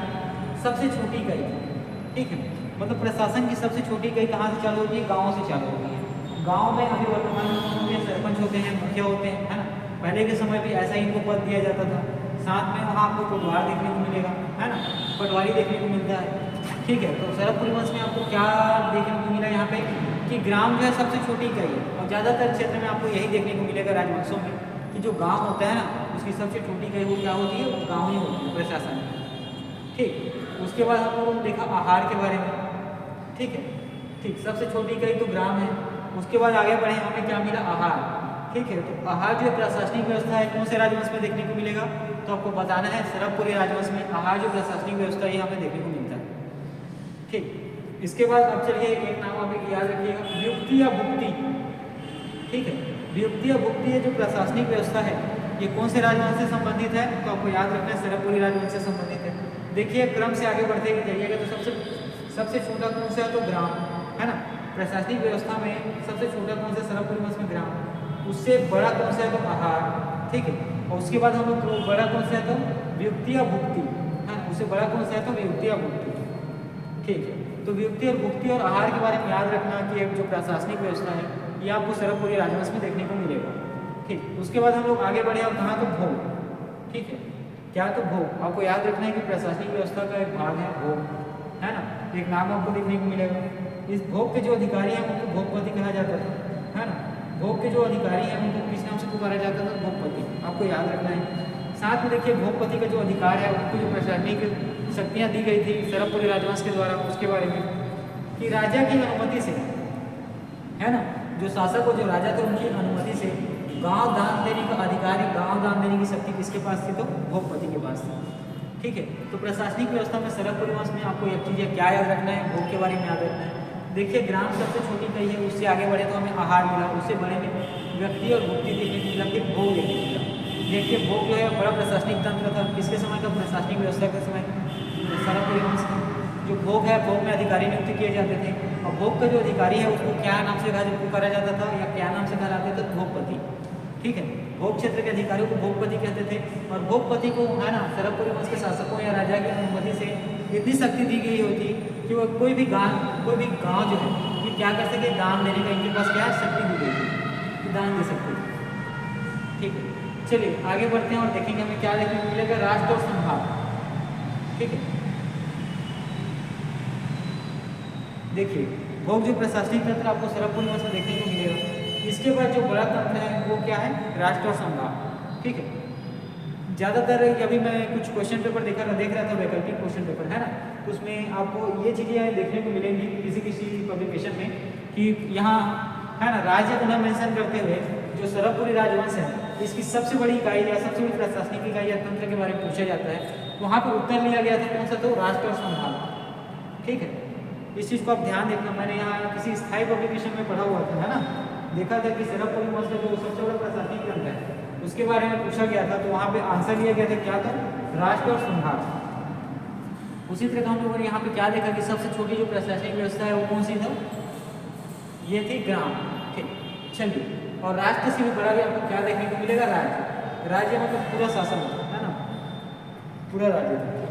सबसे छोटी इकाई थी। ठीक है, मतलब प्रशासन की सबसे छोटी इकाई कहाँ से चालू होती है, गाँव से चालू होती है। गांव में अभी वर्तमान में सरपंच होते हैं, मुखिया होते हैं, है ना, पहले के समय भी ऐसा ही इनको पद दिया जाता था। साथ में वहाँ आपको पटवार देखने को मिलेगा, है ना, पटवारी देखने को मिलता है। ठीक है, तो सरबपुरी वंश में आपको क्या देखने को मिला यहाँ पे, कि ग्राम जो है सबसे छोटी इकाई है, और ज़्यादातर क्षेत्र में आपको यही देखने को मिलेगा राजवंशों में, कि जो गाँव होता है ना, उसकी सबसे छोटी इकाई वो क्या होती है, वो गाँव ही होती है प्रशासन। ठीक, उसके बाद हम लोगों ने देखा आहार के बारे में। ठीक है, ठीक, सबसे छोटी इकाई तो ग्राम है। उसके बाद आगे बढ़े, हमें क्या मिला, आहार। ठीक है, तो आहार जो प्रशासनिक व्यवस्था है, कौन से राजवंश में देखने को मिलेगा, तो आपको बताना है सरबपुरी राजवंश में आहार जो प्रशासनिक व्यवस्था है हमें देखने को मिलता है। ठीक, इसके बाद अब चलिए एक नाम आप याद रखिएगा, व्युक्ति या भुक्ति। ठीक है, वियुक्तीय भुक्तीय जो प्रशासनिक व्यवस्था है ये कौन से राजवंश से संबंधित है, तो आपको याद रखना है सरवपुरी राजवंश से संबंधित है। देखिए क्रम से आगे बढ़ते जाइएगा तो सबसे छोटा कौन सा है, तो ग्राम है ना। प्रशासनिक व्यवस्था में सबसे छोटा कौन सा, सरवपुरी वंश में ग्राम। उससे बड़ा कौन सा है, तो आहार, ठीक है। और उसके बाद हम लोग बड़ा कौन सा है, तो वियुक्तीय भुक्ती है। उससे बड़ा कौन सा है, तो वियुक्तीय भुक्ती, ठीक है। तो वियुक्ति और भुक्ति और आहार के बारे में याद रखना कि एक जो प्रशासनिक व्यवस्था है ये आपको सरवपुरी राजवंश में देखने को मिलेगा, ठीक। उसके बाद हम लोग आगे बढ़े और कहा तो भोग, ठीक है। क्या, तो भोग। आपको याद रखना है कि प्रशासनिक व्यवस्था का एक भाग है भोग, है ना। एक नाम आपको देखने को मिलेगा। इस भोग के जो अधिकारी हैं उनको भोगपति कहा जाता था, है ना। भोग के जो अधिकारी हैं उनको किस नाम से पुकारा जाता था, भोगपति, आपको याद रखना है। साथ में देखिए भोगपति का जो अधिकार है उनको जो प्रशासनिक शक्तियाँ दी गई थी सरवपुरी राजवंश के द्वारा, उसके बारे में कि राजा की अनुमति से, है ना, जो शासक और जो राजा थे उनकी अनुमति से गांव दान देने का अधिकार, गांव दान देने की शक्ति किसके पास थी, तो भोगपति के पास थी, ठीक है। तो प्रशासनिक व्यवस्था में सरवपुरी वंश में आपको एक चीज़ क्या याद रखना है, भोग के बारे में याद रखना है। देखिए ग्राम सबसे छोटी कही है, उससे आगे बढ़े तो हमें आहार मिला, उससे बड़े में व्यक्ति और भुक्ति देखने को मिला, फिर भोग देखने को मिला। देखिए भोग जो है बड़ा प्रशासनिक तंत्र था, किसके समय का, प्रशासनिक व्यवस्था के समय सरवपुरी वंश का। जो भोग है, भोग में अधिकारी नियुक्त किए जाते थे और भोग का जो अधिकारी है उसको क्या नाम से पुकारा जाता था या क्या नाम से कहलाते थे, भोगपति, ठीक है। भोग क्षेत्र के अधिकारियों को भोगपति कहते थे और भोगपति को, है ना, सरवपुरी वंश के शासकों या राजा की अनुमति से इतनी शक्ति दी गई होती कि वो कोई भी गाँव जो है ये क्या कर सके, दान देने का इनके पास क्या शक्ति दी गई थी कि दान दे सकते थे, ठीक है। चलिए आगे बढ़ते हैं और देखेंगे हमें क्या देखने को मिलेगा, राष्ट्र और संभाग, ठीक है। देखिए भोग जो प्रशासनिक तंत्र आपको सरवपुरी वंश में देखने को मिलेगा। इसके बाद जो बड़ा तंत्र है वो क्या है, राष्ट्र और संभाग, ठीक है। ज़्यादातर अभी मैं कुछ क्वेश्चन पेपर देख रहा था, वैकल्पिक क्वेश्चन पेपर, है ना। उसमें आपको ये चीज़ें देखने को मिलेंगी किसी पब्लिकेशन में कि यहाँ, है ना, राज्य पुनः मेंशन करते हुए जो सरवपुरी राजवंश है इसकी सबसे बड़ी इकाई या सबसे बड़ी प्रशासनिक इकाई या तंत्र के बारे में पूछा जाता है। वहाँ पर उत्तर लिया गया था कौन सा, तो राष्ट्र और संभाग, ठीक है। इस चीज़ को आप ध्यान देखना, मैंने यहाँ किसी स्थायी पब्लिकेशन में पढ़ा हुआ था, है ना। देखा था कि सरवपुरी वंश का जो सबसे बड़ा प्रशासनिक तंत्र है उसके बारे में पूछा गया था, तो वहाँ पे आंसर लिया गया था क्या था, राष्ट्र और संभाग। उसी तरह हम लोगों ने यहाँ पे क्या देखा कि सबसे छोटी जो प्रशासनिक व्यवस्था है वो कौन सी था, ये थी ग्राम, ठीक। चलिए, और राष्ट्र से भी बड़ा भी आपको क्या देखने को मिलेगा, राज्य। राज्य मतलब पूरा शासन, है ना, पूरा राज्य।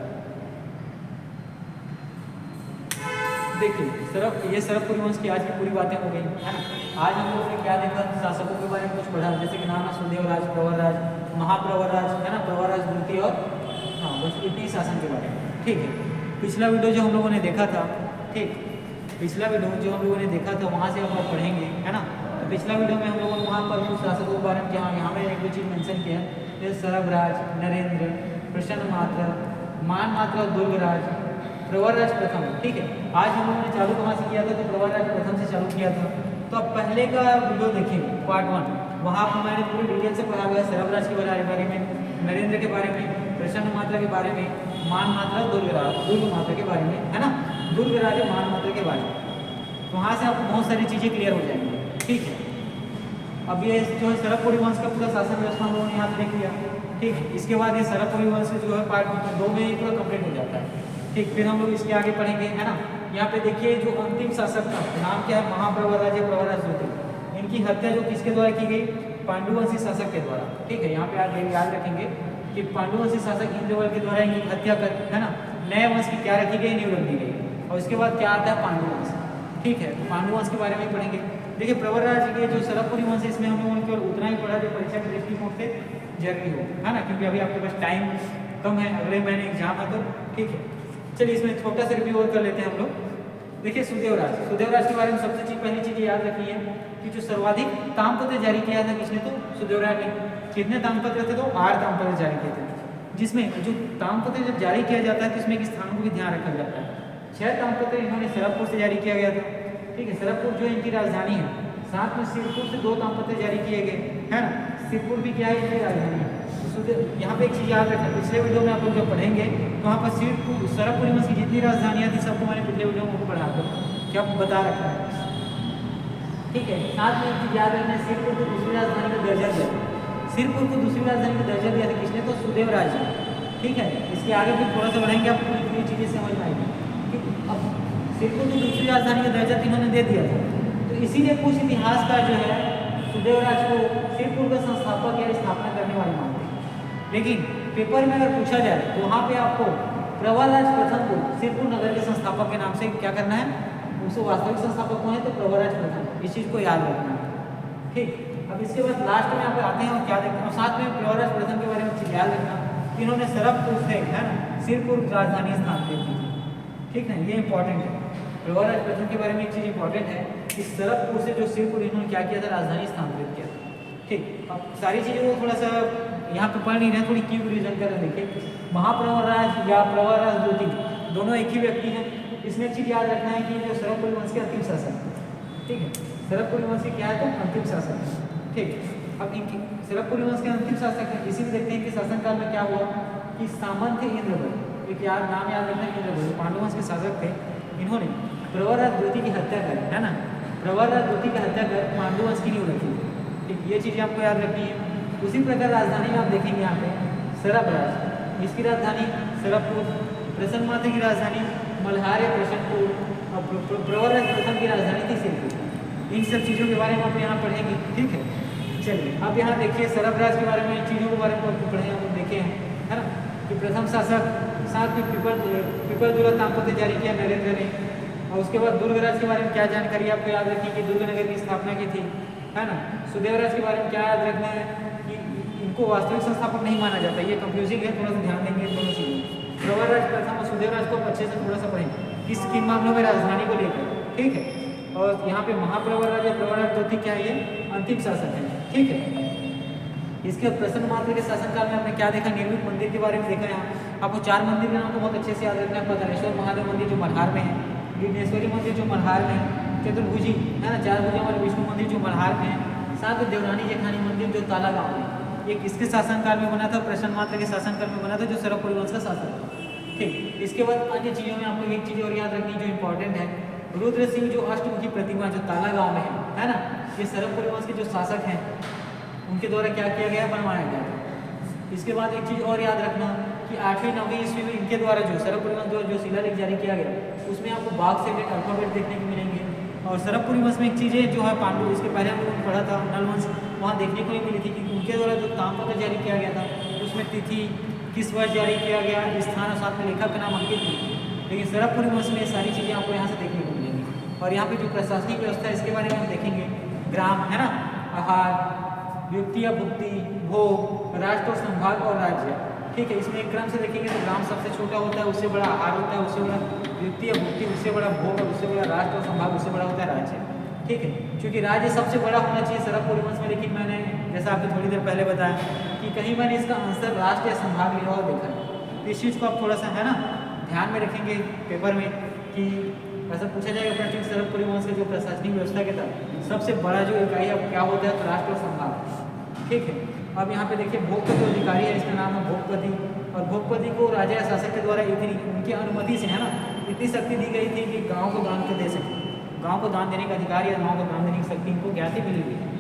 देखिए ये सरवपुरी वंश की आज की पूरी बातें हो गई, है ना। आज हम लोगों ने क्या देखा, शासकों के बारे में कुछ पढ़ा, जैसे कि नाम है सुदेवराज, प्रवरराज, महाप्रवरराज, है ना, प्रवरराज द्वितीय, और हाँ बस इतनी शासन के बारे में, ठीक है। पिछला वीडियो जो हम लोगों ने देखा था, ठीक, पिछला वीडियो जो हम लोगों ने देखा था वहाँ से हम लोग पढ़ेंगे, है ना। तो पिछला वीडियो में हम लोगों ने वहाँ पर कुछ शासकों के बारे में क्या, यहाँ में एक दो चीज़ मेंशन किया है, जैसे सरवराज, नरेंद्र, प्रसन्नमात्रा, मानमात्रा, दुर्गराज, प्रवरराज प्रथम, ठीक है। आज हम लोगों ने चालू कहाँ से किया था, तो प्रवरराज प्रथम से चालू किया था। तो अब पहले का वीडियो देखिए, पार्ट 1, वहाँ पर मैंने पूरी डिटेल से पढ़ा हुआ है सरवराज के बारे में, नरेंद्र के बारे में, प्रसन्नमात्रा के बारे में, मानमात्रा, दुर्गमात्रा के बारे में, है ना, दुर्गराज, मानमात्रा के बारे में। वहाँ से आपको बहुत सारी चीज़ें क्लियर हो जाएंगी, ठीक है। अब ये जो है सरवपुरी वंश का पूरा शासन व्यवस्था हम लोगों ने यहाँ पे देख लिया, ठीक है। इसके बाद ये सरवपुरी वंश जो है पार्ट 2 में ही पूरा कंप्लीट हो जाता है, ठीक। फिर हम लोग इसके आगे पढ़ेंगे, है ना। यहाँ पे देखिए जो अंतिम शासक था नाम क्या है, महाप्रवरराज, प्रवरराज द्वितीय। इनकी हत्या जो किसके द्वारा की गई, पांडुवंशी शासक के द्वारा, ठीक है। यहाँ पे आप याद रखेंगे कि पांडुवंशी शासक इंद्रवल के द्वारा इनकी हत्या कर, है ना, नए वंश की क्या रखी गई, नींव रख दी गई। और इसके बाद क्या आता है, पांडुवंश, ठीक है। तो पांडुवंश के बारे में पढ़ेंगे। देखिए प्रवरराज के जो सरवपुरी वंश है इसमें हम लोगों ने केवल उतना ही पढ़ा जो परीक्षा के दृष्टिकोण से जरूरी हो, है ना, क्योंकि अभी आपके पास टाइम कम है, अगले महीने एग्जाम है, तो ठीक है। चलिए इसमें छोटा सा रिव्यू और कर लेते हैं हम लोग। देखिए सुदेवराज के बारे में सबसे पहली चीज़ याद रखी है कि जो सर्वाधिक ताम्रपत्र जारी किया था किसने, तो सुदेवराज ने। कितने ताम्रपत्र थे, तो 8 ताम्रपत्र जारी किए थे, जिसमें जो ताम्रपत्र जब जारी किया जाता है तो इसमें एक स्थान को भी ध्यान रखा जाता है। 6 ताम्रपत्र इन्होंने सरवपुर से जारी किया गया था, ठीक है। सरवपुर जो इनकी राजधानी है, साथ में सिरपुर से 2 ताम्रपत्र जारी किए गए, है ना। सिरपुर भी क्या है, इनकी राजधानी है। यहाँ पे एक चीज़ याद रखना, पिछले वीडियो में आप लोग जब पढ़ेंगे तो वहाँ पर सरवपुरी वंश की जितनी राजधानियाँ थी सबको मैंने पिछले वीडियो में पढ़ा था, क्या बता रखा है, ठीक है। साथ में एक चीज याद रखना है, सिरपुर को दूसरी राजधानी का दर्जा दिया था। सिरपुर को दूसरी राजधानी का दर्जा दिया था किसने? तो सुदेव राज ने। ठीक है, इसके आगे भी थोड़ा सा बढ़ेंगे, आपको पूरी चीजें समझ में आएगी। अब सिरपुर को दूसरी राजधानी का दर्जा इन्होंने दे दिया था, तो इसीलिए कुछ इतिहासकार जो है सुदेव राज को सिरपुर का संस्थापक या स्थापना करने वाले मानते हैं। लेकिन पेपर में अगर पूछा जाए तो वहाँ पे आपको प्रवरराज प्रथम को सिरपुर नगर के संस्थापक के नाम से क्या करना है, उसको वास्तविक संस्थापक कौन है? तो प्रवरराज प्रथम। इस चीज़ को याद रखना है। ठीक, अब इसके बाद लास्ट में आप आते हैं और क्या देखते हैं, और साथ में प्रवरराज प्रथम के बारे में चीज़ याद रखना कि इन्होंने सरबपुर से है ना सिरपुर राजधानी स्थापित की थी। ठीक है, ये इंपॉर्टेंट है। प्रवरराज प्रथम के बारे में एक चीज़ इंपॉर्टेंट है कि सरबपुर से जो सिरपुर इन्होंने क्या किया था, राजधानी स्थापित किया था। ठीक, अब सारी चीज़ों को थोड़ा सा यहाँ पे पढ़ नहीं रहे, थोड़ी क्यू रिविजन कर देखिए। महाप्रवरराज या प्रवरराज ज्योति दोनों एक ही व्यक्ति हैं। इसमें एक चीज़ याद रखना है कि जो सरबपुरी वंश के अंतिम शासक, ठीक है, सरबपुरी वंश के क्या है? तो अंतिम शासक है। ठीक, अब इनकी सरबपुरी वंश के अंतिम शासक है। इसी में देखते हैं कि शासनकाल में क्या हुआ कि सामंत इंद्रवल, एक याद नाम याद रखना है, इंद्रवल पांडु वंश के शासक थे। इन्होंने प्रवरराज ज्योति की हत्या कर, है ना, प्रवरराज ज्योति की हत्या कर पांडु वंश की नींव रखी थी। ठीक, ये चीज़ें आपको याद रखनी है। उसी प्रकार राजधानी में आप देखेंगे यहाँ पे सरबराज, इसकी राजधानी सरबपुर, प्रसन्नमात्र की राजधानी मल्हार या प्रसन्नपुर, और प्रवरराज प्रथम की राजधानी थी सिरपुर। इन सब चीज़ों के बारे में आप यहाँ पढ़ेंगे। ठीक है, चलिए अब यहाँ देखिए सरबराज के बारे में, चीज़ों के बारे में आपको पढ़े हम देखे हैं, है ना, कि प्रथम शासक, साथ में पिपल दुर्ग ताम्रपत्र जारी किया नरेंद्र ने। और उसके बाद दुर्गराज के बारे में क्या जानकारी आपको याद रखनी कि दुर्ग नगर की स्थापना की थी, है ना। सुदेवराज के बारे में क्या याद रखना है कि इनको वास्तविक संस्थापक नहीं माना जाता, ये कंफ्यूजिंग है, थोड़ा सा ध्यान देंगे इन दोनों चीज़ों। प्रवरराज प्रथम और सुदेवराज को अच्छे से थोड़ा सा पढ़ें किन मामलों में, राजधानी को लेकर। ठीक है, और यहाँ पे महाप्रवरराज या प्रवरराज ज्योति क्या है? ये अंतिम शासक है। ठीक है, इसके प्रसन्नमात्र के शासनकाल में आपने क्या देखा? निर्मित मंदिर के बारे में देखा। यहाँ आपको 4 मंदिर के नाम को बहुत अच्छे से याद रखना है। पद्मनेश्वर महादेव मंदिर जो मल्हार में है, विघ्नेश्वरी मंदिर जो मल्हार में है, चतुर्भुजी है ना 4 भुजा वाले विष्णु मंदिर जो मल्हार में है, साथ में देवरानी जेठानी मंदिर जो ताला गाँव में, ये किसके शासनकाल में बना था? प्रसन्नमात्र के शासनकाल में बना था, जो सरबपुरी वंश का शासक था। ठीक, इसके बाद अन्य चीज़ों में आपको एक चीज़ और याद रखनी जो इंपॉर्टेंट है, रुद्र सिंह जो अष्टमुखी प्रतिमा जो ताला गाँव में है ना, ये सरबपुरी वंश के जो शासक हैं उनके द्वारा क्या किया गया? बनवाया गया था। इसके बाद एक चीज़ और याद रखना कि 8वीं 9वीं ईस्वी में इनके द्वारा जो सरबपुरी वंश द्वारा जो शिलालेख जारी किया गया, उसमें आपको बाघ से लेकर अल्फाबेट देखने को मिलेंगे। और सरबपुरी वंश में एक चीज़ें जो है पांडु, इसके पहले हम लोगों ने पढ़ा था नल वंश, वहाँ देखने को नहीं मिली थी कि उनके द्वारा जो ताम्रपत्र जारी किया गया था उसमें तिथि, किस वर्ष जारी किया गया, स्थान और साथ में लेखक का नाम अंकित नहीं थी। लेकिन सरबपुरी वंश में सारी चीज़ें आपको यहाँ से देखने को मिलेंगी। और यहाँ पे जो प्रशासनिक व्यवस्था है इसके बारे में हम देखेंगे। ग्राम है ना, आहार, व्यक्ति या भुक्ति, भोग, राष्ट्र और संभाग और राज्य। ठीक है, इसमें एक क्रम से देखेंगे तो ग्राम सबसे छोटा होता है, उससे बड़ा आहार होता है, उससे बड़ा व्यक्ति या भुक्ति, उससे बड़ा भोग, और उससे बड़ा राष्ट्र और संभाग, उससे बड़ा होता है राज्य। ठीक है, क्योंकि राज्य सबसे बड़ा होना चाहिए सरबपुरी वंश में, लेकिन मैंने जैसा आपने थोड़ी देर पहले बताया कि कहीं मैंने इसका आंसर राष्ट्र या संभाग लिया और देखा है। इस चीज़ को आप थोड़ा सा है ना ध्यान में रखेंगे पेपर में कि ऐसा पूछा जाएगा प्रश्न, सरबपुरी वंश के जो प्रशासनिक व्यवस्था के तहत सबसे बड़ा जो इकाई है क्या होता है? तो राष्ट्र और संभाग। ठीक है, अब यहाँ पे देखिए भोगपति जो अधिकारी है इसका नाम है भोगपति, और भोगपति को राजा या शासक के द्वारा इतनी उनकी अनुमति से है ना इतनी शक्ति दी गई थी कि गांव को दान के दे सके। गांव को दान देने का अधिकार या गांव को दान देने की शक्ति इनको ज्ञाति मिली हुई है।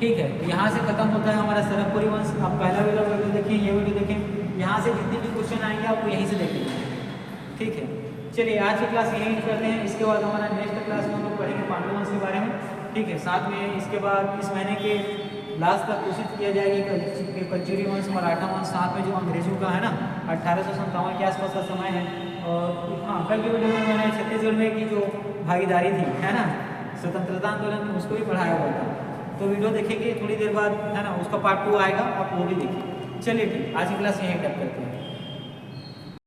ठीक है, यहाँ से खत्म होता है हमारा सरबपुरी वंश। आप पहला वीडियो देखिए, ये वीडियो देखें, यहाँ से जितने भी क्वेश्चन आएंगे आपको यहीं से देखेंगे। ठीक है, चलिए आज की क्लास यहीं करते हैं। इसके बाद हमारा नेक्स्ट क्लास में हम लोग पढ़ेंगे पांडु वंश के बारे में। ठीक है, साथ में इसके बाद इस महीने के लास्ट तक घोषित किया जाएगा कि कलचुरी वंश, मराठा वंश, साथ में जो अंग्रेजों का है ना 1857 के आसपास का समय है। और हाँ, कल की वीडियो में मैंने छत्तीसगढ़ में की जो भागीदारी थी है ना स्वतंत्रता आंदोलन में, उसको भी पढ़ाया हुआ था। तो वीडियो देखेंगे थोड़ी देर बाद है ना, उसका पार्ट 2 आएगा, आप वो भी देखिए। चलिए ठीक, आज की क्लास यहीं टप करते हैं।